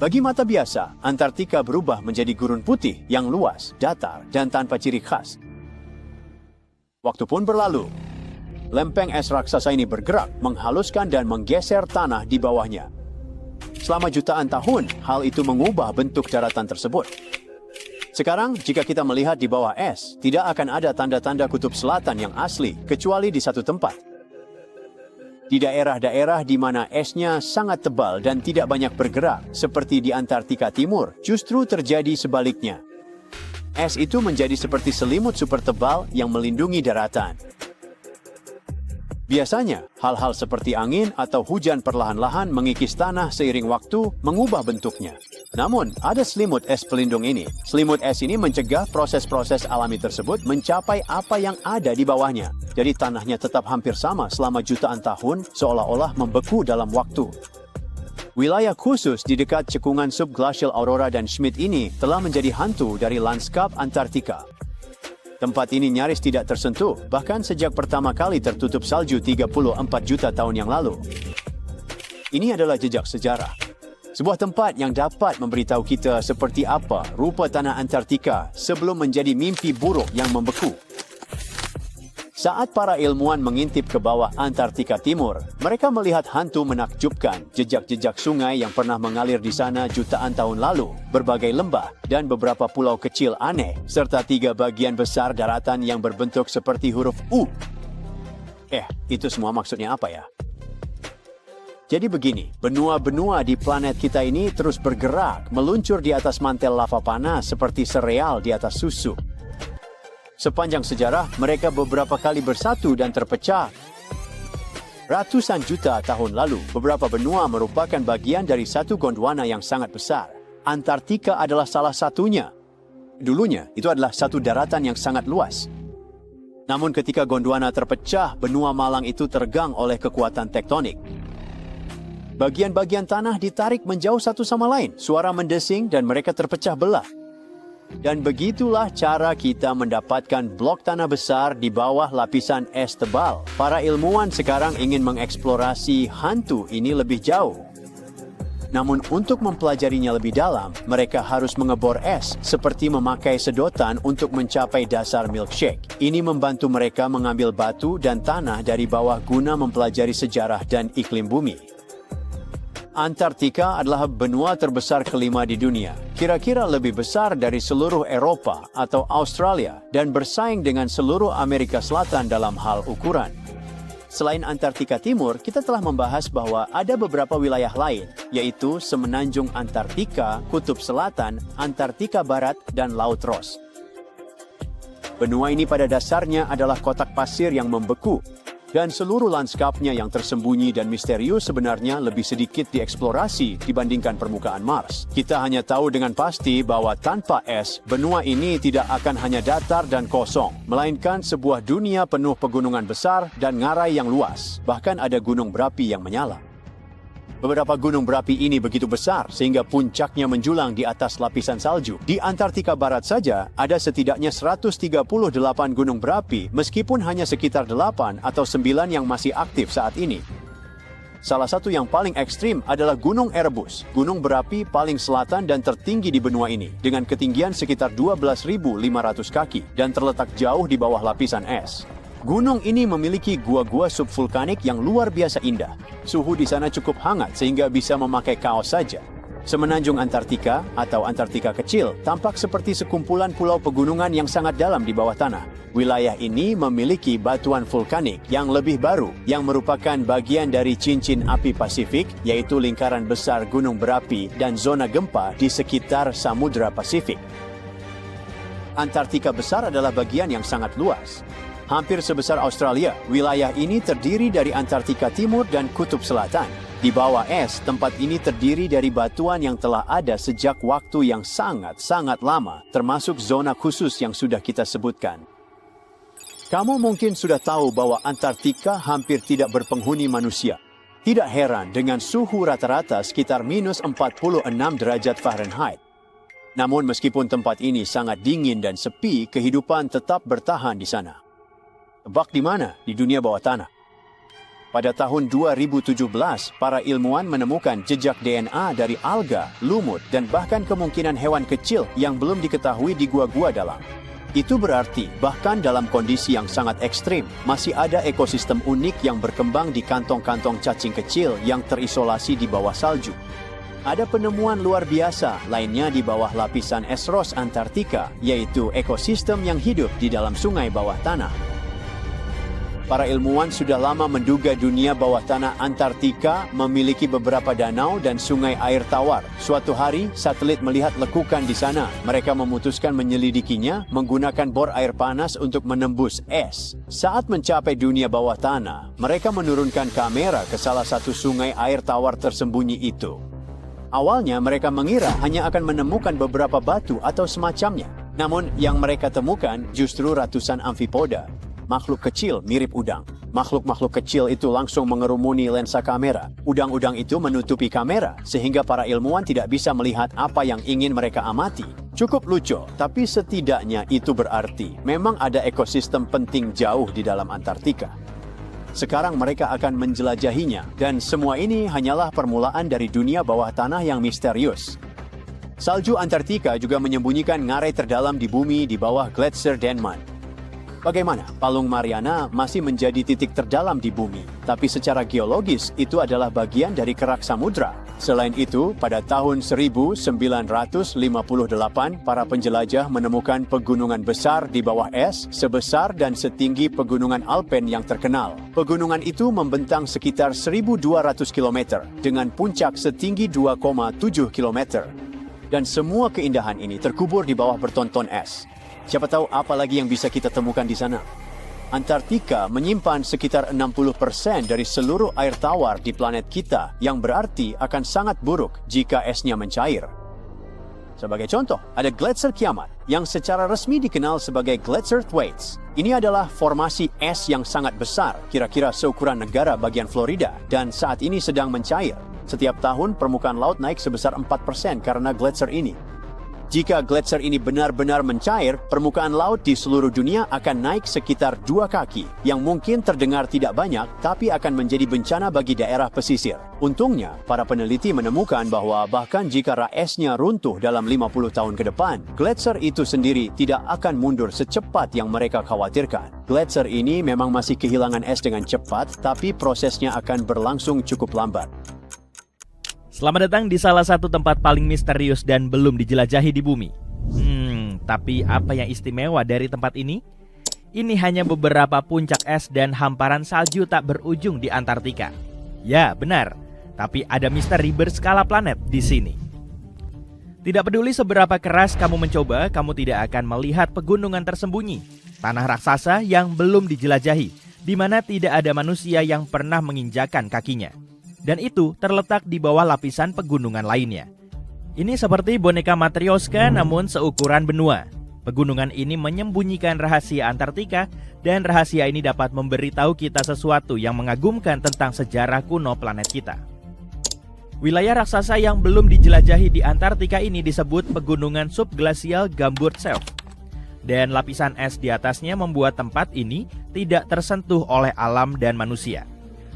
D: Bagi mata biasa, Antartika berubah menjadi gurun putih yang luas, datar, dan tanpa ciri khas. Waktu pun berlalu. Lempeng es raksasa ini bergerak, menghaluskan dan menggeser tanah di bawahnya. Selama jutaan tahun, hal itu mengubah bentuk daratan tersebut. Sekarang, jika kita melihat di bawah es, tidak akan ada tanda-tanda kutub selatan yang asli, kecuali di satu tempat. Di daerah-daerah di mana esnya sangat tebal dan tidak banyak bergerak, seperti di Antartika Timur, justru terjadi sebaliknya. Es itu menjadi seperti selimut super tebal yang melindungi daratan. Biasanya, hal-hal seperti angin atau hujan perlahan-lahan mengikis tanah seiring waktu mengubah bentuknya. Namun, ada selimut es pelindung ini. Selimut es ini mencegah proses-proses alami tersebut mencapai apa yang ada di bawahnya. Jadi tanahnya tetap hampir sama selama jutaan tahun, seolah-olah membeku dalam waktu. Wilayah khusus di dekat cekungan subglasial Aurora dan Schmidt ini telah menjadi hantu dari lanskap Antartika. Tempat ini nyaris tidak tersentuh, bahkan sejak pertama kali tertutup salju 34 juta tahun yang lalu. Ini adalah jejak sejarah. Sebuah tempat yang dapat memberitahu kita seperti apa rupa tanah Antartika sebelum menjadi mimpi buruk yang membeku. Saat para ilmuwan mengintip ke bawah Antartika Timur, mereka melihat hantu menakjubkan, jejak-jejak sungai yang pernah mengalir di sana jutaan tahun lalu, berbagai lembah, dan beberapa pulau kecil aneh, serta 3 bagian besar daratan yang berbentuk seperti huruf U. Itu semua maksudnya apa ya? Jadi begini, benua-benua di planet kita ini terus bergerak, meluncur di atas mantel lava panas seperti sereal di atas susu. Sepanjang sejarah, mereka beberapa kali bersatu dan terpecah. Ratusan juta tahun lalu, beberapa benua merupakan bagian dari satu Gondwana yang sangat besar. Antartika adalah salah satunya. Dulunya, itu adalah satu daratan yang sangat luas. Namun ketika Gondwana terpecah, benua malang itu tergang oleh kekuatan tektonik. Bagian-bagian tanah ditarik menjauh satu sama lain, suara mendesing dan mereka terpecah belah. Dan begitulah cara kita mendapatkan blok tanah besar di bawah lapisan es tebal. Para ilmuwan sekarang ingin mengeksplorasi hantu ini lebih jauh. Namun untuk mempelajarinya lebih dalam, mereka harus mengebor es seperti memakai sedotan untuk mencapai dasar milkshake. Ini membantu mereka mengambil batu dan tanah dari bawah guna mempelajari sejarah dan iklim bumi. Antartika adalah benua terbesar kelima di dunia, kira-kira lebih besar dari seluruh Eropa atau Australia dan bersaing dengan seluruh Amerika Selatan dalam hal ukuran. Selain Antartika Timur, kita telah membahas bahwa ada beberapa wilayah lain, yaitu Semenanjung Antartika, Kutub Selatan, Antartika Barat, dan Laut Ross. Benua ini pada dasarnya adalah kotak pasir yang membeku, dan seluruh lanskapnya yang tersembunyi dan misterius sebenarnya lebih sedikit dieksplorasi dibandingkan permukaan Mars. Kita hanya tahu dengan pasti bahwa tanpa es, benua ini tidak akan hanya datar dan kosong, melainkan sebuah dunia penuh pegunungan besar dan ngarai yang luas. Bahkan ada gunung berapi yang menyala. Beberapa gunung berapi ini begitu besar sehingga puncaknya menjulang di atas lapisan salju. Di Antartika Barat saja, ada setidaknya 138 gunung berapi meskipun hanya sekitar 8 atau 9 yang masih aktif saat ini. Salah satu yang paling ekstrim adalah Gunung Erebus, gunung berapi paling selatan dan tertinggi di benua ini, dengan ketinggian sekitar 12.500 kaki dan terletak jauh di bawah lapisan es. Gunung ini memiliki gua-gua subvulkanik yang luar biasa indah. Suhu di sana cukup hangat sehingga bisa memakai kaos saja. Semenanjung Antartika atau Antartika kecil tampak seperti sekumpulan pulau pegunungan yang sangat dalam di bawah tanah. Wilayah ini memiliki batuan vulkanik yang lebih baru yang merupakan bagian dari cincin api Pasifik, yaitu lingkaran besar gunung berapi dan zona gempa di sekitar Samudra Pasifik. Antartika besar adalah bagian yang sangat luas. Hampir sebesar Australia, wilayah ini terdiri dari Antartika Timur dan Kutub Selatan. Di bawah es, tempat ini terdiri dari batuan yang telah ada sejak waktu yang sangat-sangat lama, termasuk zona khusus yang sudah kita sebutkan. Kamu mungkin sudah tahu bahwa Antartika hampir tidak berpenghuni manusia. Tidak heran dengan suhu rata-rata sekitar minus 46 derajat Fahrenheit. Namun meskipun tempat ini sangat dingin dan sepi, kehidupan tetap bertahan di sana. Tebak di mana? Di dunia bawah tanah. Pada tahun 2017, para ilmuwan menemukan jejak DNA dari alga, lumut, dan bahkan kemungkinan hewan kecil yang belum diketahui di gua-gua dalam. Itu berarti, bahkan dalam kondisi yang sangat ekstrim, masih ada ekosistem unik yang berkembang di kantong-kantong cacing kecil yang terisolasi di bawah salju. Ada penemuan luar biasa lainnya di bawah lapisan es Ross Antartika, yaitu ekosistem yang hidup di dalam sungai bawah tanah. Para ilmuwan sudah lama menduga dunia bawah tanah Antartika memiliki beberapa danau dan sungai air tawar. Suatu hari, satelit melihat lekukan di sana. Mereka memutuskan menyelidikinya menggunakan bor air panas untuk menembus es. Saat mencapai dunia bawah tanah, mereka menurunkan kamera ke salah satu sungai air tawar tersembunyi itu. Awalnya mereka mengira hanya akan menemukan beberapa batu atau semacamnya. Namun yang mereka temukan justru ratusan amfipoda, makhluk kecil mirip udang. Makhluk-makhluk kecil itu langsung mengerumuni lensa kamera. Udang-udang itu menutupi kamera sehingga para ilmuwan tidak bisa melihat apa yang ingin mereka amati. Cukup lucu, tapi setidaknya itu berarti memang ada ekosistem penting jauh di dalam Antartika. Sekarang mereka akan menjelajahinya, dan semua ini hanyalah permulaan dari dunia bawah tanah yang misterius. Salju Antartika juga menyembunyikan ngarai terdalam di bumi di bawah gletser Denman. Bagaimana? Palung Mariana masih menjadi titik terdalam di bumi, tapi secara geologis itu adalah bagian dari kerak samudra. Selain itu, pada tahun 1958, para penjelajah menemukan pegunungan besar di bawah es sebesar dan setinggi pegunungan Alpen yang terkenal. Pegunungan itu membentang sekitar 1.200 km dengan puncak setinggi 2,7 km. Dan semua keindahan ini terkubur di bawah bertonton es. Siapa tahu apa lagi yang bisa kita temukan di sana. Antartika menyimpan sekitar 60% dari seluruh air tawar di planet kita, yang berarti akan sangat buruk jika esnya mencair. Sebagai contoh, ada Gletser Kiamat yang secara resmi dikenal sebagai Gletser Thwaites. Ini adalah formasi es yang sangat besar, kira-kira seukuran negara bagian Florida, dan saat ini sedang mencair. Setiap tahun permukaan laut naik sebesar 4% karena gletser ini. Jika gletser ini benar-benar mencair, permukaan laut di seluruh dunia akan naik sekitar 2 kaki, yang mungkin terdengar tidak banyak, tapi akan menjadi bencana bagi daerah pesisir. Untungnya, para peneliti menemukan bahwa bahkan jika esnya runtuh dalam 50 tahun ke depan, gletser itu sendiri tidak akan mundur secepat yang mereka khawatirkan. Gletser ini memang masih kehilangan es dengan cepat, tapi prosesnya akan berlangsung cukup lambat.
B: Selamat datang di salah satu tempat paling misterius dan belum dijelajahi di bumi. Tapi apa yang istimewa dari tempat ini? Ini hanya beberapa puncak es dan hamparan salju tak berujung di Antartika. Ya, benar. Tapi ada misteri berskala planet di sini. Tidak peduli seberapa keras kamu mencoba, kamu tidak akan melihat pegunungan tersembunyi. Tanah raksasa yang belum dijelajahi, di mana tidak ada manusia yang pernah menginjakan kakinya. Dan itu terletak di bawah lapisan pegunungan lainnya. Ini seperti boneka Matryoshka namun seukuran benua. Pegunungan ini menyembunyikan rahasia Antartika, dan rahasia ini dapat memberitahu kita sesuatu yang mengagumkan tentang sejarah kuno planet kita. Wilayah raksasa yang belum dijelajahi di Antartika ini disebut pegunungan subglasial Gamburtsev. Dan lapisan es di atasnya membuat tempat ini tidak tersentuh oleh alam dan manusia.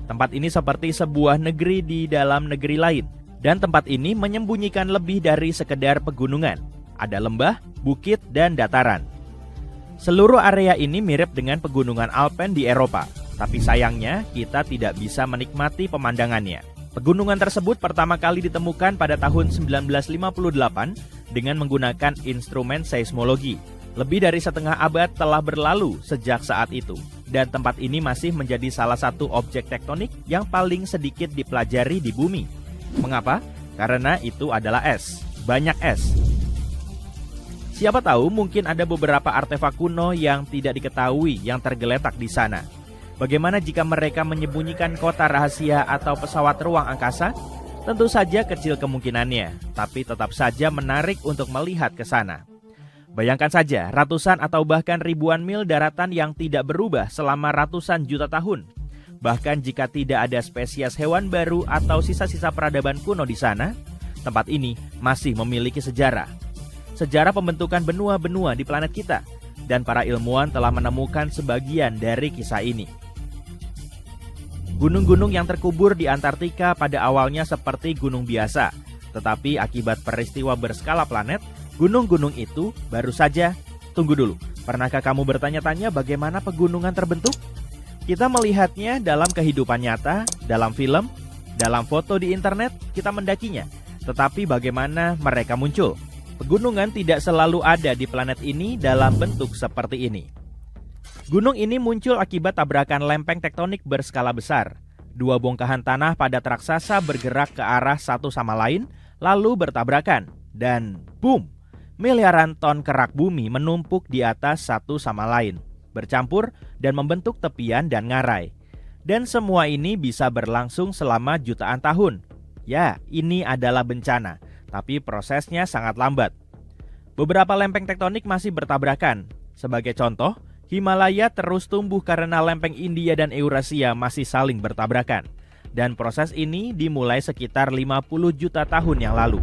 B: Tempat ini seperti sebuah negeri di dalam negeri lain, dan tempat ini menyembunyikan lebih dari sekedar pegunungan. Ada lembah, bukit, dan dataran. Seluruh area ini mirip dengan pegunungan Alpen di Eropa, tapi sayangnya kita tidak bisa menikmati pemandangannya. Pegunungan tersebut pertama kali ditemukan pada tahun 1958 dengan menggunakan instrumen seismologi. Lebih dari setengah abad telah berlalu sejak saat itu, dan tempat ini masih menjadi salah satu objek tektonik yang paling sedikit dipelajari di bumi. Mengapa? Karena itu adalah es, banyak es. Siapa tahu mungkin ada beberapa artefak kuno yang tidak diketahui yang tergeletak di sana. Bagaimana jika mereka menyembunyikan kota rahasia atau pesawat ruang angkasa? Tentu saja kecil kemungkinannya, tapi tetap saja menarik untuk melihat ke sana. Bayangkan saja ratusan atau bahkan ribuan mil daratan yang tidak berubah selama ratusan juta tahun. Bahkan jika tidak ada spesies hewan baru atau sisa-sisa peradaban kuno di sana, tempat ini masih memiliki sejarah. Sejarah pembentukan benua-benua di planet kita, dan para ilmuwan telah menemukan sebagian dari kisah ini. Gunung-gunung yang terkubur di Antartika pada awalnya seperti gunung biasa, tetapi akibat peristiwa berskala planet, gunung-gunung itu baru saja. Tunggu dulu, pernahkah kamu bertanya-tanya bagaimana pegunungan terbentuk? Kita melihatnya dalam kehidupan nyata, dalam film, dalam foto di internet, kita mendakinya. Tetapi bagaimana mereka muncul? Pegunungan tidak selalu ada di planet ini dalam bentuk seperti ini. Gunung ini muncul akibat tabrakan lempeng tektonik berskala besar. Dua bongkahan tanah padat raksasa bergerak ke arah satu sama lain, lalu bertabrakan. Dan boom! Miliaran ton kerak bumi menumpuk di atas satu sama lain, bercampur dan membentuk tepian dan ngarai. Dan semua ini bisa berlangsung selama jutaan tahun. Ya, ini adalah bencana, tapi prosesnya sangat lambat. Beberapa lempeng tektonik masih bertabrakan. Sebagai contoh, Himalaya terus tumbuh karena lempeng India dan Eurasia masih saling bertabrakan. Dan proses ini dimulai sekitar 50 juta tahun yang lalu.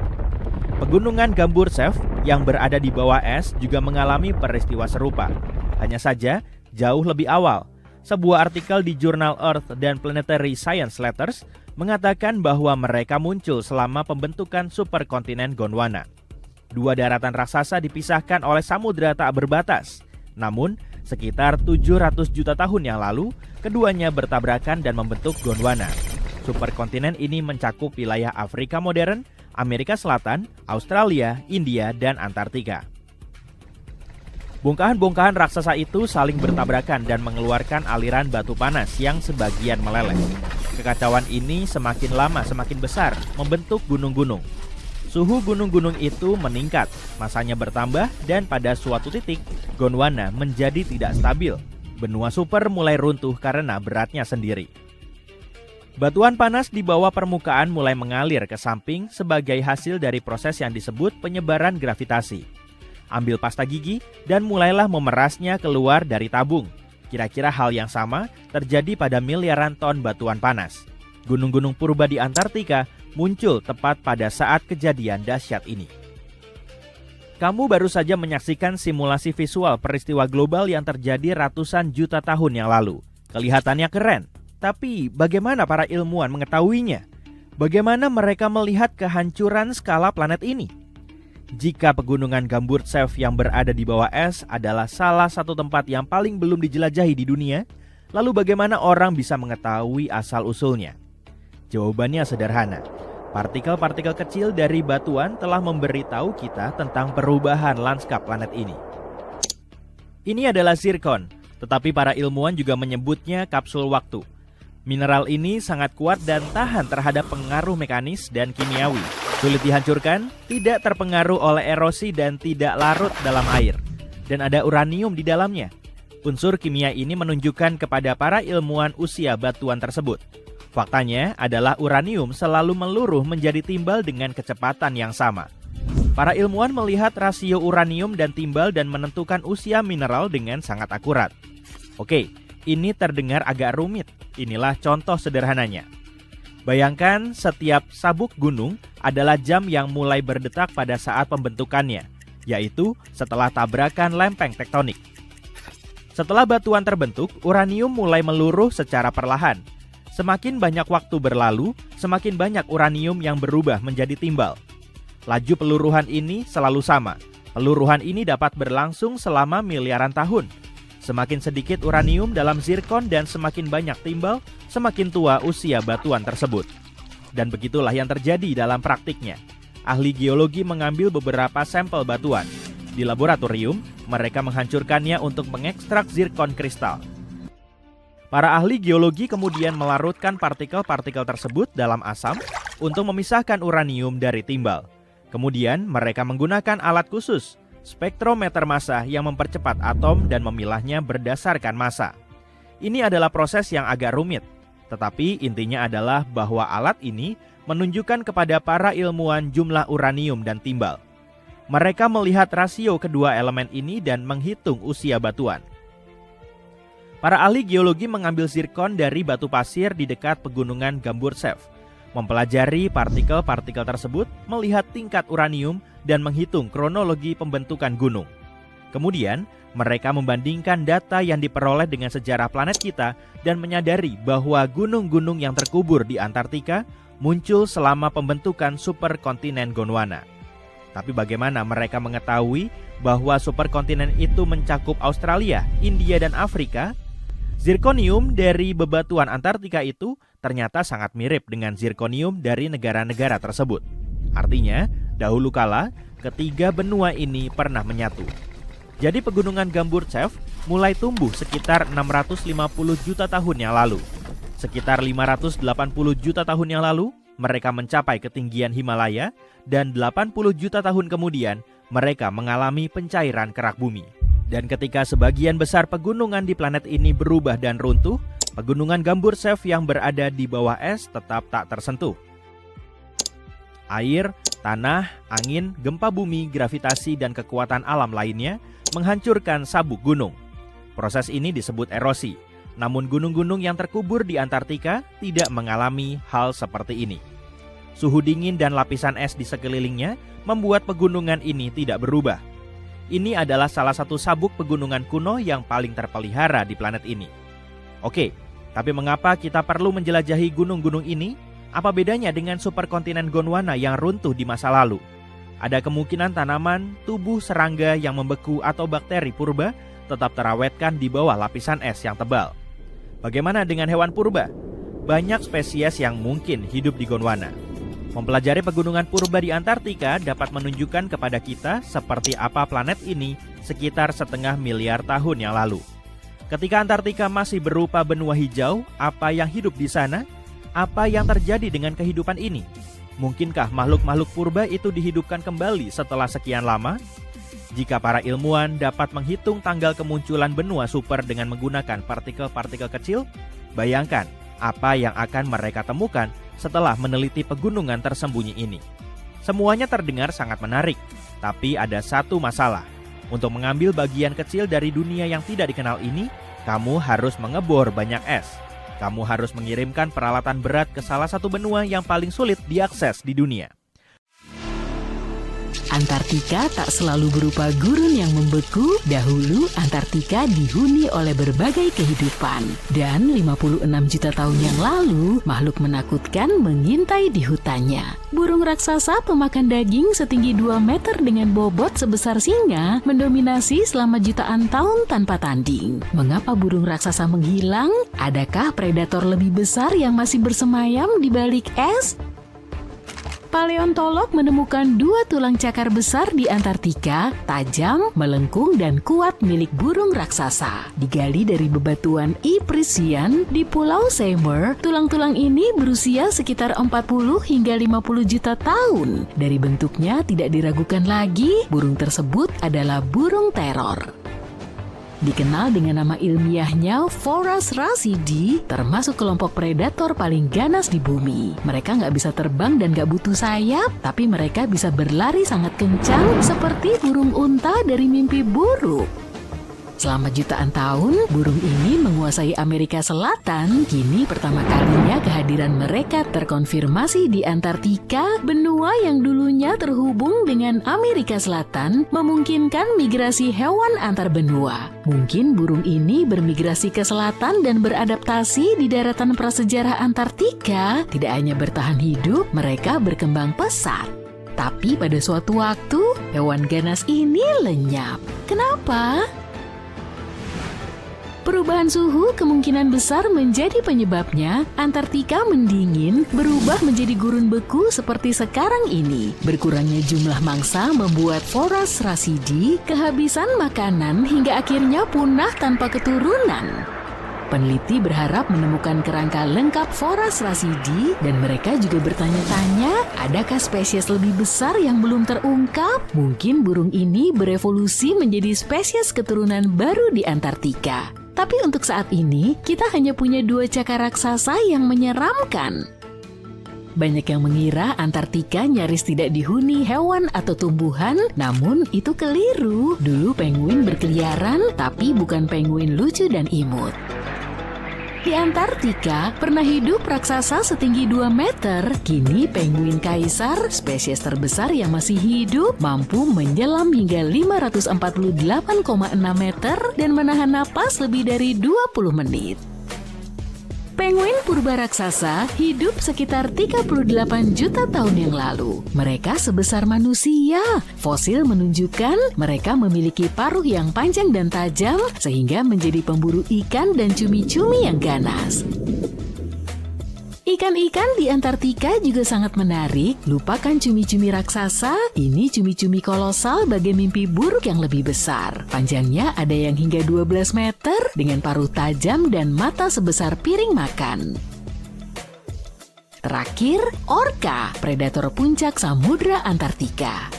B: Pegunungan Gamburtsev yang berada di bawah es juga mengalami peristiwa serupa. Hanya saja, jauh lebih awal. Sebuah artikel di jurnal Earth dan Planetary Science Letters mengatakan bahwa mereka muncul selama pembentukan superkontinen Gondwana. Dua daratan raksasa dipisahkan oleh samudera tak berbatas. Namun, sekitar 700 juta tahun yang lalu, keduanya bertabrakan dan membentuk Gondwana. Superkontinen ini mencakup wilayah Afrika modern, Amerika Selatan, Australia, India, dan Antartika. Bongkahan-bongkahan raksasa itu saling bertabrakan dan mengeluarkan aliran batu panas yang sebagian meleleh. Kekacauan ini semakin lama semakin besar, membentuk gunung-gunung. Suhu gunung-gunung itu meningkat, masanya bertambah, dan pada suatu titik, Gondwana menjadi tidak stabil. Benua super mulai runtuh karena beratnya sendiri. Batuan panas di bawah permukaan mulai mengalir ke samping sebagai hasil dari proses yang disebut penyebaran gravitasi. Ambil pasta gigi dan mulailah memerasnya keluar dari tabung. Kira-kira hal yang sama terjadi pada miliaran ton batuan panas. Gunung-gunung purba di Antartika muncul tepat pada saat kejadian dahsyat ini. Kamu baru saja menyaksikan simulasi visual peristiwa global yang terjadi ratusan juta tahun yang lalu. Kelihatannya keren, tapi bagaimana para ilmuwan mengetahuinya? Bagaimana mereka melihat kehancuran skala planet ini? Jika pegunungan Gamburtsev yang berada di bawah es adalah salah satu tempat yang paling belum dijelajahi di dunia, lalu bagaimana orang bisa mengetahui asal-usulnya? Jawabannya sederhana. Partikel-partikel kecil dari batuan telah memberitahu kita tentang perubahan lanskap planet ini. Ini adalah zirkon, tetapi para ilmuwan juga menyebutnya kapsul waktu. Mineral ini sangat kuat dan tahan terhadap pengaruh mekanis dan kimiawi. Sulit dihancurkan, tidak terpengaruh oleh erosi dan tidak larut dalam air. Dan ada uranium di dalamnya. Unsur kimia ini menunjukkan kepada para ilmuwan usia batuan tersebut. Faktanya adalah uranium selalu meluruh menjadi timbal dengan kecepatan yang sama. Para ilmuwan melihat rasio uranium dan timbal dan menentukan usia mineral dengan sangat akurat. Oke, ini terdengar agak rumit. Inilah contoh sederhananya. Bayangkan setiap sabuk gunung adalah jam yang mulai berdetak pada saat pembentukannya, yaitu setelah tabrakan lempeng tektonik. Setelah batuan terbentuk, uranium mulai meluruh secara perlahan. Semakin banyak waktu berlalu, semakin banyak uranium yang berubah menjadi timbal. Laju peluruhan ini selalu sama. Peluruhan ini dapat berlangsung selama miliaran tahun. Semakin sedikit uranium dalam zirkon dan semakin banyak timbal, semakin tua usia batuan tersebut. Dan begitulah yang terjadi dalam praktiknya. Ahli geologi mengambil beberapa sampel batuan. Di laboratorium, mereka menghancurkannya untuk mengekstrak zirkon kristal. Para ahli geologi kemudian melarutkan partikel-partikel tersebut dalam asam untuk memisahkan uranium dari timbal. Kemudian mereka menggunakan alat khusus, spektrometer massa yang mempercepat atom dan memilahnya berdasarkan massa. Ini adalah proses yang agak rumit, tetapi intinya adalah bahwa alat ini menunjukkan kepada para ilmuwan jumlah uranium dan timbal. Mereka melihat rasio kedua elemen ini dan menghitung usia batuan. Para ahli geologi mengambil zirkon dari batu pasir di dekat pegunungan Gamburtsev, mempelajari partikel-partikel tersebut, melihat tingkat uranium, dan menghitung kronologi pembentukan gunung. Kemudian, mereka membandingkan data yang diperoleh dengan sejarah planet kita dan menyadari bahwa gunung-gunung yang terkubur di Antartika muncul selama pembentukan superkontinen Gondwana. Tapi bagaimana mereka mengetahui bahwa superkontinen itu mencakup Australia, India, dan Afrika? Zirkonium dari bebatuan Antartika itu ternyata sangat mirip dengan zirkonium dari negara-negara tersebut. Artinya, dahulu kala, ketiga benua ini pernah menyatu. Jadi pegunungan Gamburtsev mulai tumbuh sekitar 650 juta tahun yang lalu. Sekitar 580 juta tahun yang lalu, mereka mencapai ketinggian Himalaya, dan 80 juta tahun kemudian, mereka mengalami pencairan kerak bumi. Dan ketika sebagian besar pegunungan di planet ini berubah dan runtuh, pegunungan Gambursev yang berada di bawah es tetap tak tersentuh. Air, tanah, angin, gempa bumi, gravitasi, dan kekuatan alam lainnya menghancurkan sabuk gunung. Proses ini disebut erosi. Namun gunung-gunung yang terkubur di Antartika tidak mengalami hal seperti ini. Suhu dingin dan lapisan es di sekelilingnya membuat pegunungan ini tidak berubah. Ini adalah salah satu sabuk pegunungan kuno yang paling terpelihara di planet ini. Oke, tapi mengapa kita perlu menjelajahi gunung-gunung ini? Apa bedanya dengan superkontinen Gondwana yang runtuh di masa lalu? Ada kemungkinan tanaman, tubuh serangga yang membeku atau bakteri purba tetap terawetkan di bawah lapisan es yang tebal. Bagaimana dengan hewan purba? Banyak spesies yang mungkin hidup di Gondwana. Mempelajari pegunungan purba di Antartika dapat menunjukkan kepada kita seperti apa planet ini sekitar 0,5 miliar tahun yang lalu. Ketika Antartika masih berupa benua hijau, apa yang hidup di sana? Apa yang terjadi dengan kehidupan ini? Mungkinkah makhluk-makhluk purba itu dihidupkan kembali setelah sekian lama? Jika para ilmuwan dapat menghitung tanggal kemunculan benua super dengan menggunakan partikel-partikel kecil, bayangkan apa yang akan mereka temukan setelah meneliti pegunungan tersembunyi ini. Semuanya terdengar sangat menarik, tapi ada satu masalah. Untuk mengambil bagian kecil dari dunia yang tidak dikenal ini, kamu harus mengebor banyak es. Kamu harus mengirimkan peralatan berat ke salah satu benua yang paling sulit diakses di dunia.
A: Antartika tak selalu berupa gurun yang membeku. Dahulu, Antartika dihuni oleh berbagai kehidupan. Dan 56 juta tahun yang lalu, makhluk menakutkan mengintai di hutannya. Burung raksasa pemakan daging setinggi 2 meter dengan bobot sebesar singa mendominasi selama jutaan tahun tanpa tanding. Mengapa burung raksasa menghilang? Adakah predator lebih besar yang masih bersemayam di balik es? Paleontolog menemukan 2 tulang cakar besar di Antartika, tajam, melengkung, dan kuat milik burung raksasa. Digali dari bebatuan Ypres di Pulau Seymour, tulang-tulang ini berusia sekitar 40 hingga 50 juta tahun. Dari bentuknya tidak diragukan lagi, burung tersebut adalah burung teror. Dikenal dengan nama ilmiahnya Phorus racidi, termasuk kelompok predator paling ganas di bumi. Mereka nggak bisa terbang dan nggak butuh sayap, tapi mereka bisa berlari sangat kencang seperti burung unta dari mimpi buruk. Selama jutaan tahun, burung ini menguasai Amerika Selatan. Kini pertama kalinya kehadiran mereka terkonfirmasi di Antartika, benua yang dulunya terhubung dengan Amerika Selatan, memungkinkan migrasi hewan antar benua. Mungkin burung ini bermigrasi ke selatan dan beradaptasi di daratan prasejarah Antartika. Tidak hanya bertahan hidup, mereka berkembang pesat. Tapi pada suatu waktu, hewan ganas ini lenyap. Kenapa? Perubahan suhu kemungkinan besar menjadi penyebabnya. Antartika mendingin, berubah menjadi gurun beku seperti sekarang ini. Berkurangnya jumlah mangsa membuat Phorus racidi kehabisan makanan hingga akhirnya punah tanpa keturunan. Peneliti berharap menemukan kerangka lengkap Phorus racidi dan mereka juga bertanya-tanya, adakah spesies lebih besar yang belum terungkap? Mungkin burung ini berevolusi menjadi spesies keturunan baru di Antartika. Tapi untuk saat ini, kita hanya punya 2 cakar raksasa yang menyeramkan. Banyak yang mengira Antartika nyaris tidak dihuni hewan atau tumbuhan, namun itu keliru. Dulu penguin berkeliaran, tapi bukan penguin lucu dan imut. Di Antartika pernah hidup raksasa setinggi 2 meter. Kini penguin kaisar, spesies terbesar yang masih hidup, mampu menyelam hingga 548,6 meter dan menahan napas lebih dari 20 menit. Penguin purba raksasa hidup sekitar 38 juta tahun yang lalu. Mereka sebesar manusia. Fosil menunjukkan mereka memiliki paruh yang panjang dan tajam sehingga menjadi pemburu ikan dan cumi-cumi yang ganas. Ikan-ikan di Antartika juga sangat menarik. Lupakan cumi-cumi raksasa, ini cumi-cumi kolosal bagai mimpi buruk yang lebih besar. Panjangnya ada yang hingga 12 meter dengan paruh tajam dan mata sebesar piring makan. Terakhir, orka, predator puncak samudra Antartika.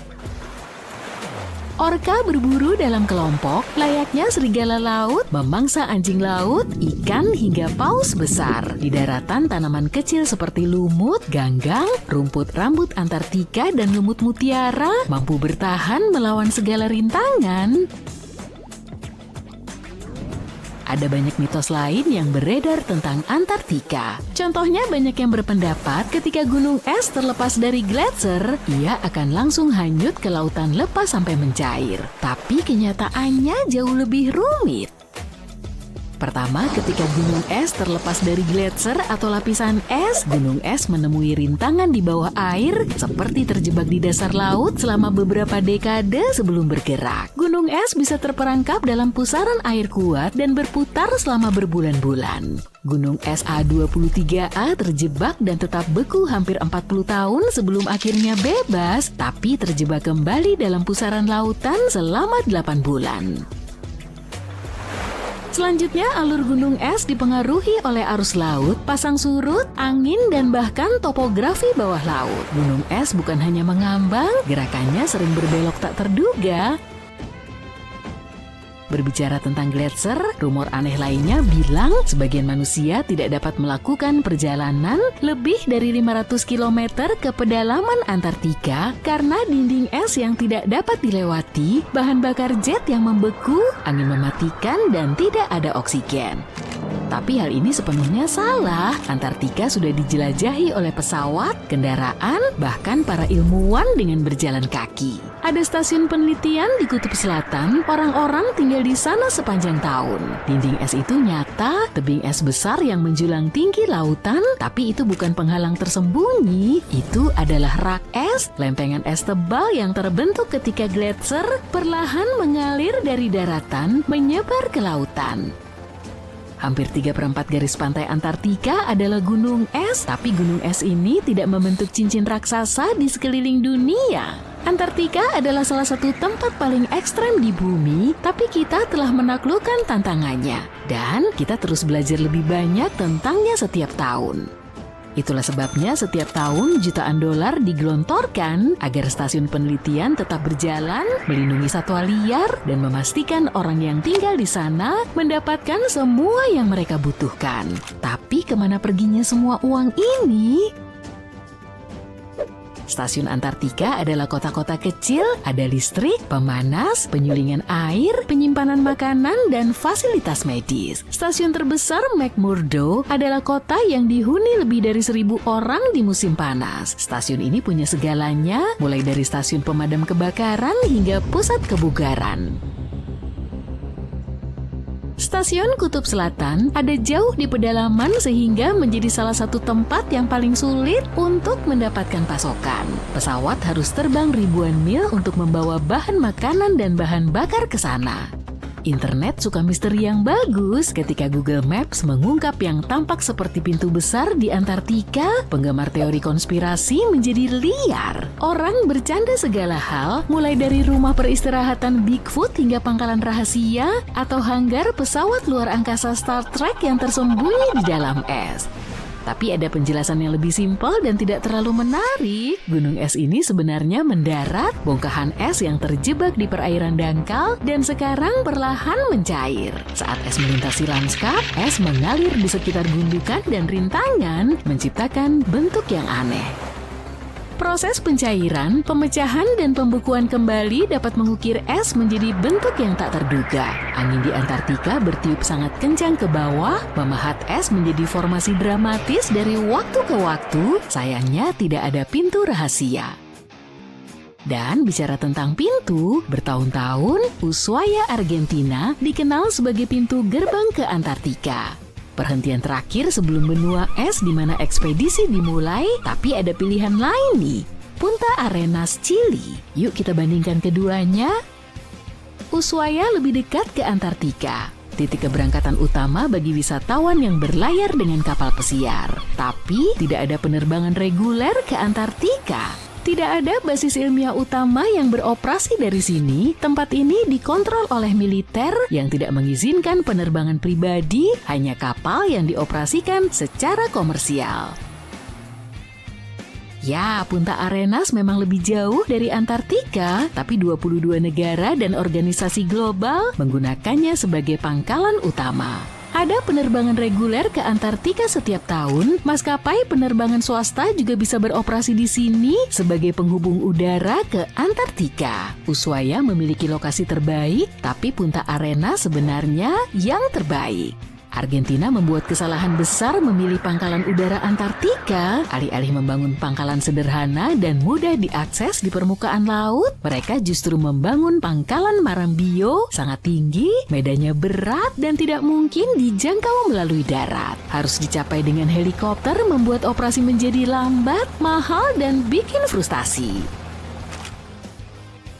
A: Orka berburu dalam kelompok, layaknya serigala laut, memangsa anjing laut, ikan hingga paus besar. Di daratan, tanaman kecil seperti lumut, ganggang, rumput rambut Antartika, dan lumut mutiara mampu bertahan melawan segala rintangan. Ada banyak mitos lain yang beredar tentang Antartika. Contohnya banyak yang berpendapat ketika gunung es terlepas dari gletser, ia akan langsung hanyut ke lautan lepas sampai mencair. Tapi kenyataannya jauh lebih rumit. Pertama, ketika gunung es terlepas dari gletser atau lapisan es, gunung es menemui rintangan di bawah air seperti terjebak di dasar laut selama beberapa dekade sebelum bergerak. Gunung es bisa terperangkap dalam pusaran air kuat dan berputar selama berbulan-bulan. Gunung es A23A terjebak dan tetap beku hampir 40 tahun sebelum akhirnya bebas, tapi terjebak kembali dalam pusaran lautan selama 8 bulan. Selanjutnya, alur gunung es dipengaruhi oleh arus laut, pasang surut, angin, dan bahkan topografi bawah laut. Gunung es bukan hanya mengambang, gerakannya sering berbelok tak terduga. Berbicara tentang gletser, rumor aneh lainnya bilang sebagian manusia tidak dapat melakukan perjalanan lebih dari 500 km ke pedalaman Antartika karena dinding es yang tidak dapat dilewati, bahan bakar jet yang membeku, angin mematikan, dan tidak ada oksigen. Tapi hal ini sepenuhnya salah. Antartika sudah dijelajahi oleh pesawat, kendaraan, bahkan para ilmuwan dengan berjalan kaki. Ada stasiun penelitian di Kutub Selatan, orang-orang tinggal di sana sepanjang tahun. Dinding es itu nyata, tebing es besar yang menjulang tinggi lautan, tapi itu bukan penghalang tersembunyi. Itu adalah rak es, lempengan es tebal yang terbentuk ketika gletser perlahan mengalir dari daratan menyebar ke lautan. Hampir 3/4 garis pantai Antartika adalah gunung es, tapi gunung es ini tidak membentuk cincin raksasa di sekeliling dunia. Antartika adalah salah satu tempat paling ekstrem di bumi, tapi kita telah menaklukkan tantangannya. Dan kita terus belajar lebih banyak tentangnya setiap tahun. Itulah sebabnya setiap tahun jutaan dolar digelontorkan agar stasiun penelitian tetap berjalan, melindungi satwa liar, dan memastikan orang yang tinggal di sana mendapatkan semua yang mereka butuhkan. Tapi kemana perginya semua uang ini? Stasiun Antartika adalah kota-kota kecil, ada listrik, pemanas, penyulingan air, penyimpanan makanan, dan fasilitas medis. Stasiun terbesar McMurdo adalah kota yang dihuni lebih dari 1.000 orang di musim panas. Stasiun ini punya segalanya, mulai dari stasiun pemadam kebakaran hingga pusat kebugaran. Stasiun Kutub Selatan ada jauh di pedalaman sehingga menjadi salah satu tempat yang paling sulit untuk mendapatkan pasokan. Pesawat harus terbang ribuan mil untuk membawa bahan makanan dan bahan bakar ke sana. Internet suka misteri yang bagus. Ketika Google Maps mengungkap yang tampak seperti pintu besar di Antartika, penggemar teori konspirasi menjadi liar. Orang bercanda segala hal, mulai dari rumah peristirahatan Bigfoot hingga pangkalan rahasia atau hanggar pesawat luar angkasa Star Trek yang tersembunyi di dalam es. Tapi ada penjelasan yang lebih simpel dan tidak terlalu menarik. Gunung es ini sebenarnya mendarat, bongkahan es yang terjebak di perairan dangkal, dan sekarang perlahan mencair. Saat es melintasi lanskap, es mengalir di sekitar gundukan dan rintangan, menciptakan bentuk yang aneh. Proses pencairan, pemecahan, dan pembekuan kembali dapat mengukir es menjadi bentuk yang tak terduga. Angin di Antartika bertiup sangat kencang ke bawah, memahat es menjadi formasi dramatis dari waktu ke waktu. Sayangnya tidak ada pintu rahasia. Dan bicara tentang pintu, bertahun-tahun Ushuaia, Argentina dikenal sebagai pintu gerbang ke Antartika. Perhentian terakhir sebelum benua es di mana ekspedisi dimulai, tapi ada pilihan lain nih. Punta Arenas, Chili. Yuk kita bandingkan keduanya. Ushuaia lebih dekat ke Antartika. titik keberangkatan utama bagi wisatawan yang berlayar dengan kapal pesiar. Tapi tidak ada penerbangan reguler ke Antartika. Tidak ada basis ilmiah utama yang beroperasi dari sini. Tempat ini dikontrol oleh militer yang tidak mengizinkan penerbangan pribadi, hanya kapal yang dioperasikan secara komersial. Ya, Punta Arenas memang lebih jauh dari Antartika, tapi 22 negara dan organisasi global menggunakannya sebagai pangkalan utama. Ada penerbangan reguler ke Antartika setiap tahun. Maskapai penerbangan swasta juga bisa beroperasi di sini sebagai penghubung udara ke Antartika. Ushuaia memiliki lokasi terbaik, tapi Punta Arenas sebenarnya yang terbaik. Argentina membuat kesalahan besar memilih pangkalan udara Antartika. Alih-alih membangun pangkalan sederhana dan mudah diakses di permukaan laut, mereka justru membangun pangkalan Marambio sangat tinggi, medannya berat dan tidak mungkin dijangkau melalui darat. Harus dicapai dengan helikopter, membuat operasi menjadi lambat, mahal dan bikin frustasi.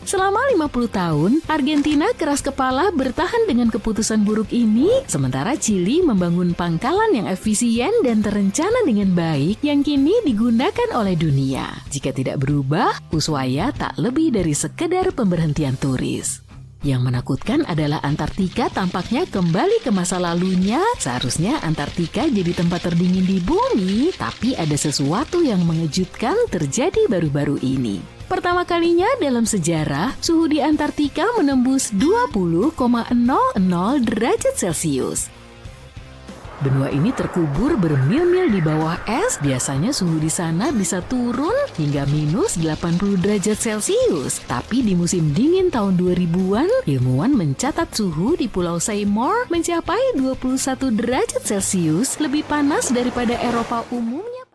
A: Selama 50 tahun, Argentina keras kepala bertahan dengan keputusan buruk ini, sementara Chili membangun pangkalan yang efisien dan terencana dengan baik yang kini digunakan oleh dunia. Jika tidak berubah, Ushuaia tak lebih dari sekedar pemberhentian turis. Yang menakutkan adalah Antartika tampaknya kembali ke masa lalunya. Seharusnya Antartika jadi tempat terdingin di bumi, tapi ada sesuatu yang mengejutkan terjadi baru-baru ini. Pertama kalinya dalam sejarah, suhu di Antartika menembus 20,00 derajat Celcius. Benua ini terkubur bermil-mil di bawah es. Biasanya suhu di sana bisa turun hingga minus 80 derajat Celcius. Tapi di musim dingin tahun 2000-an, ilmuwan mencatat suhu di Pulau Seymour mencapai 21 derajat Celcius, lebih panas daripada Eropa umumnya.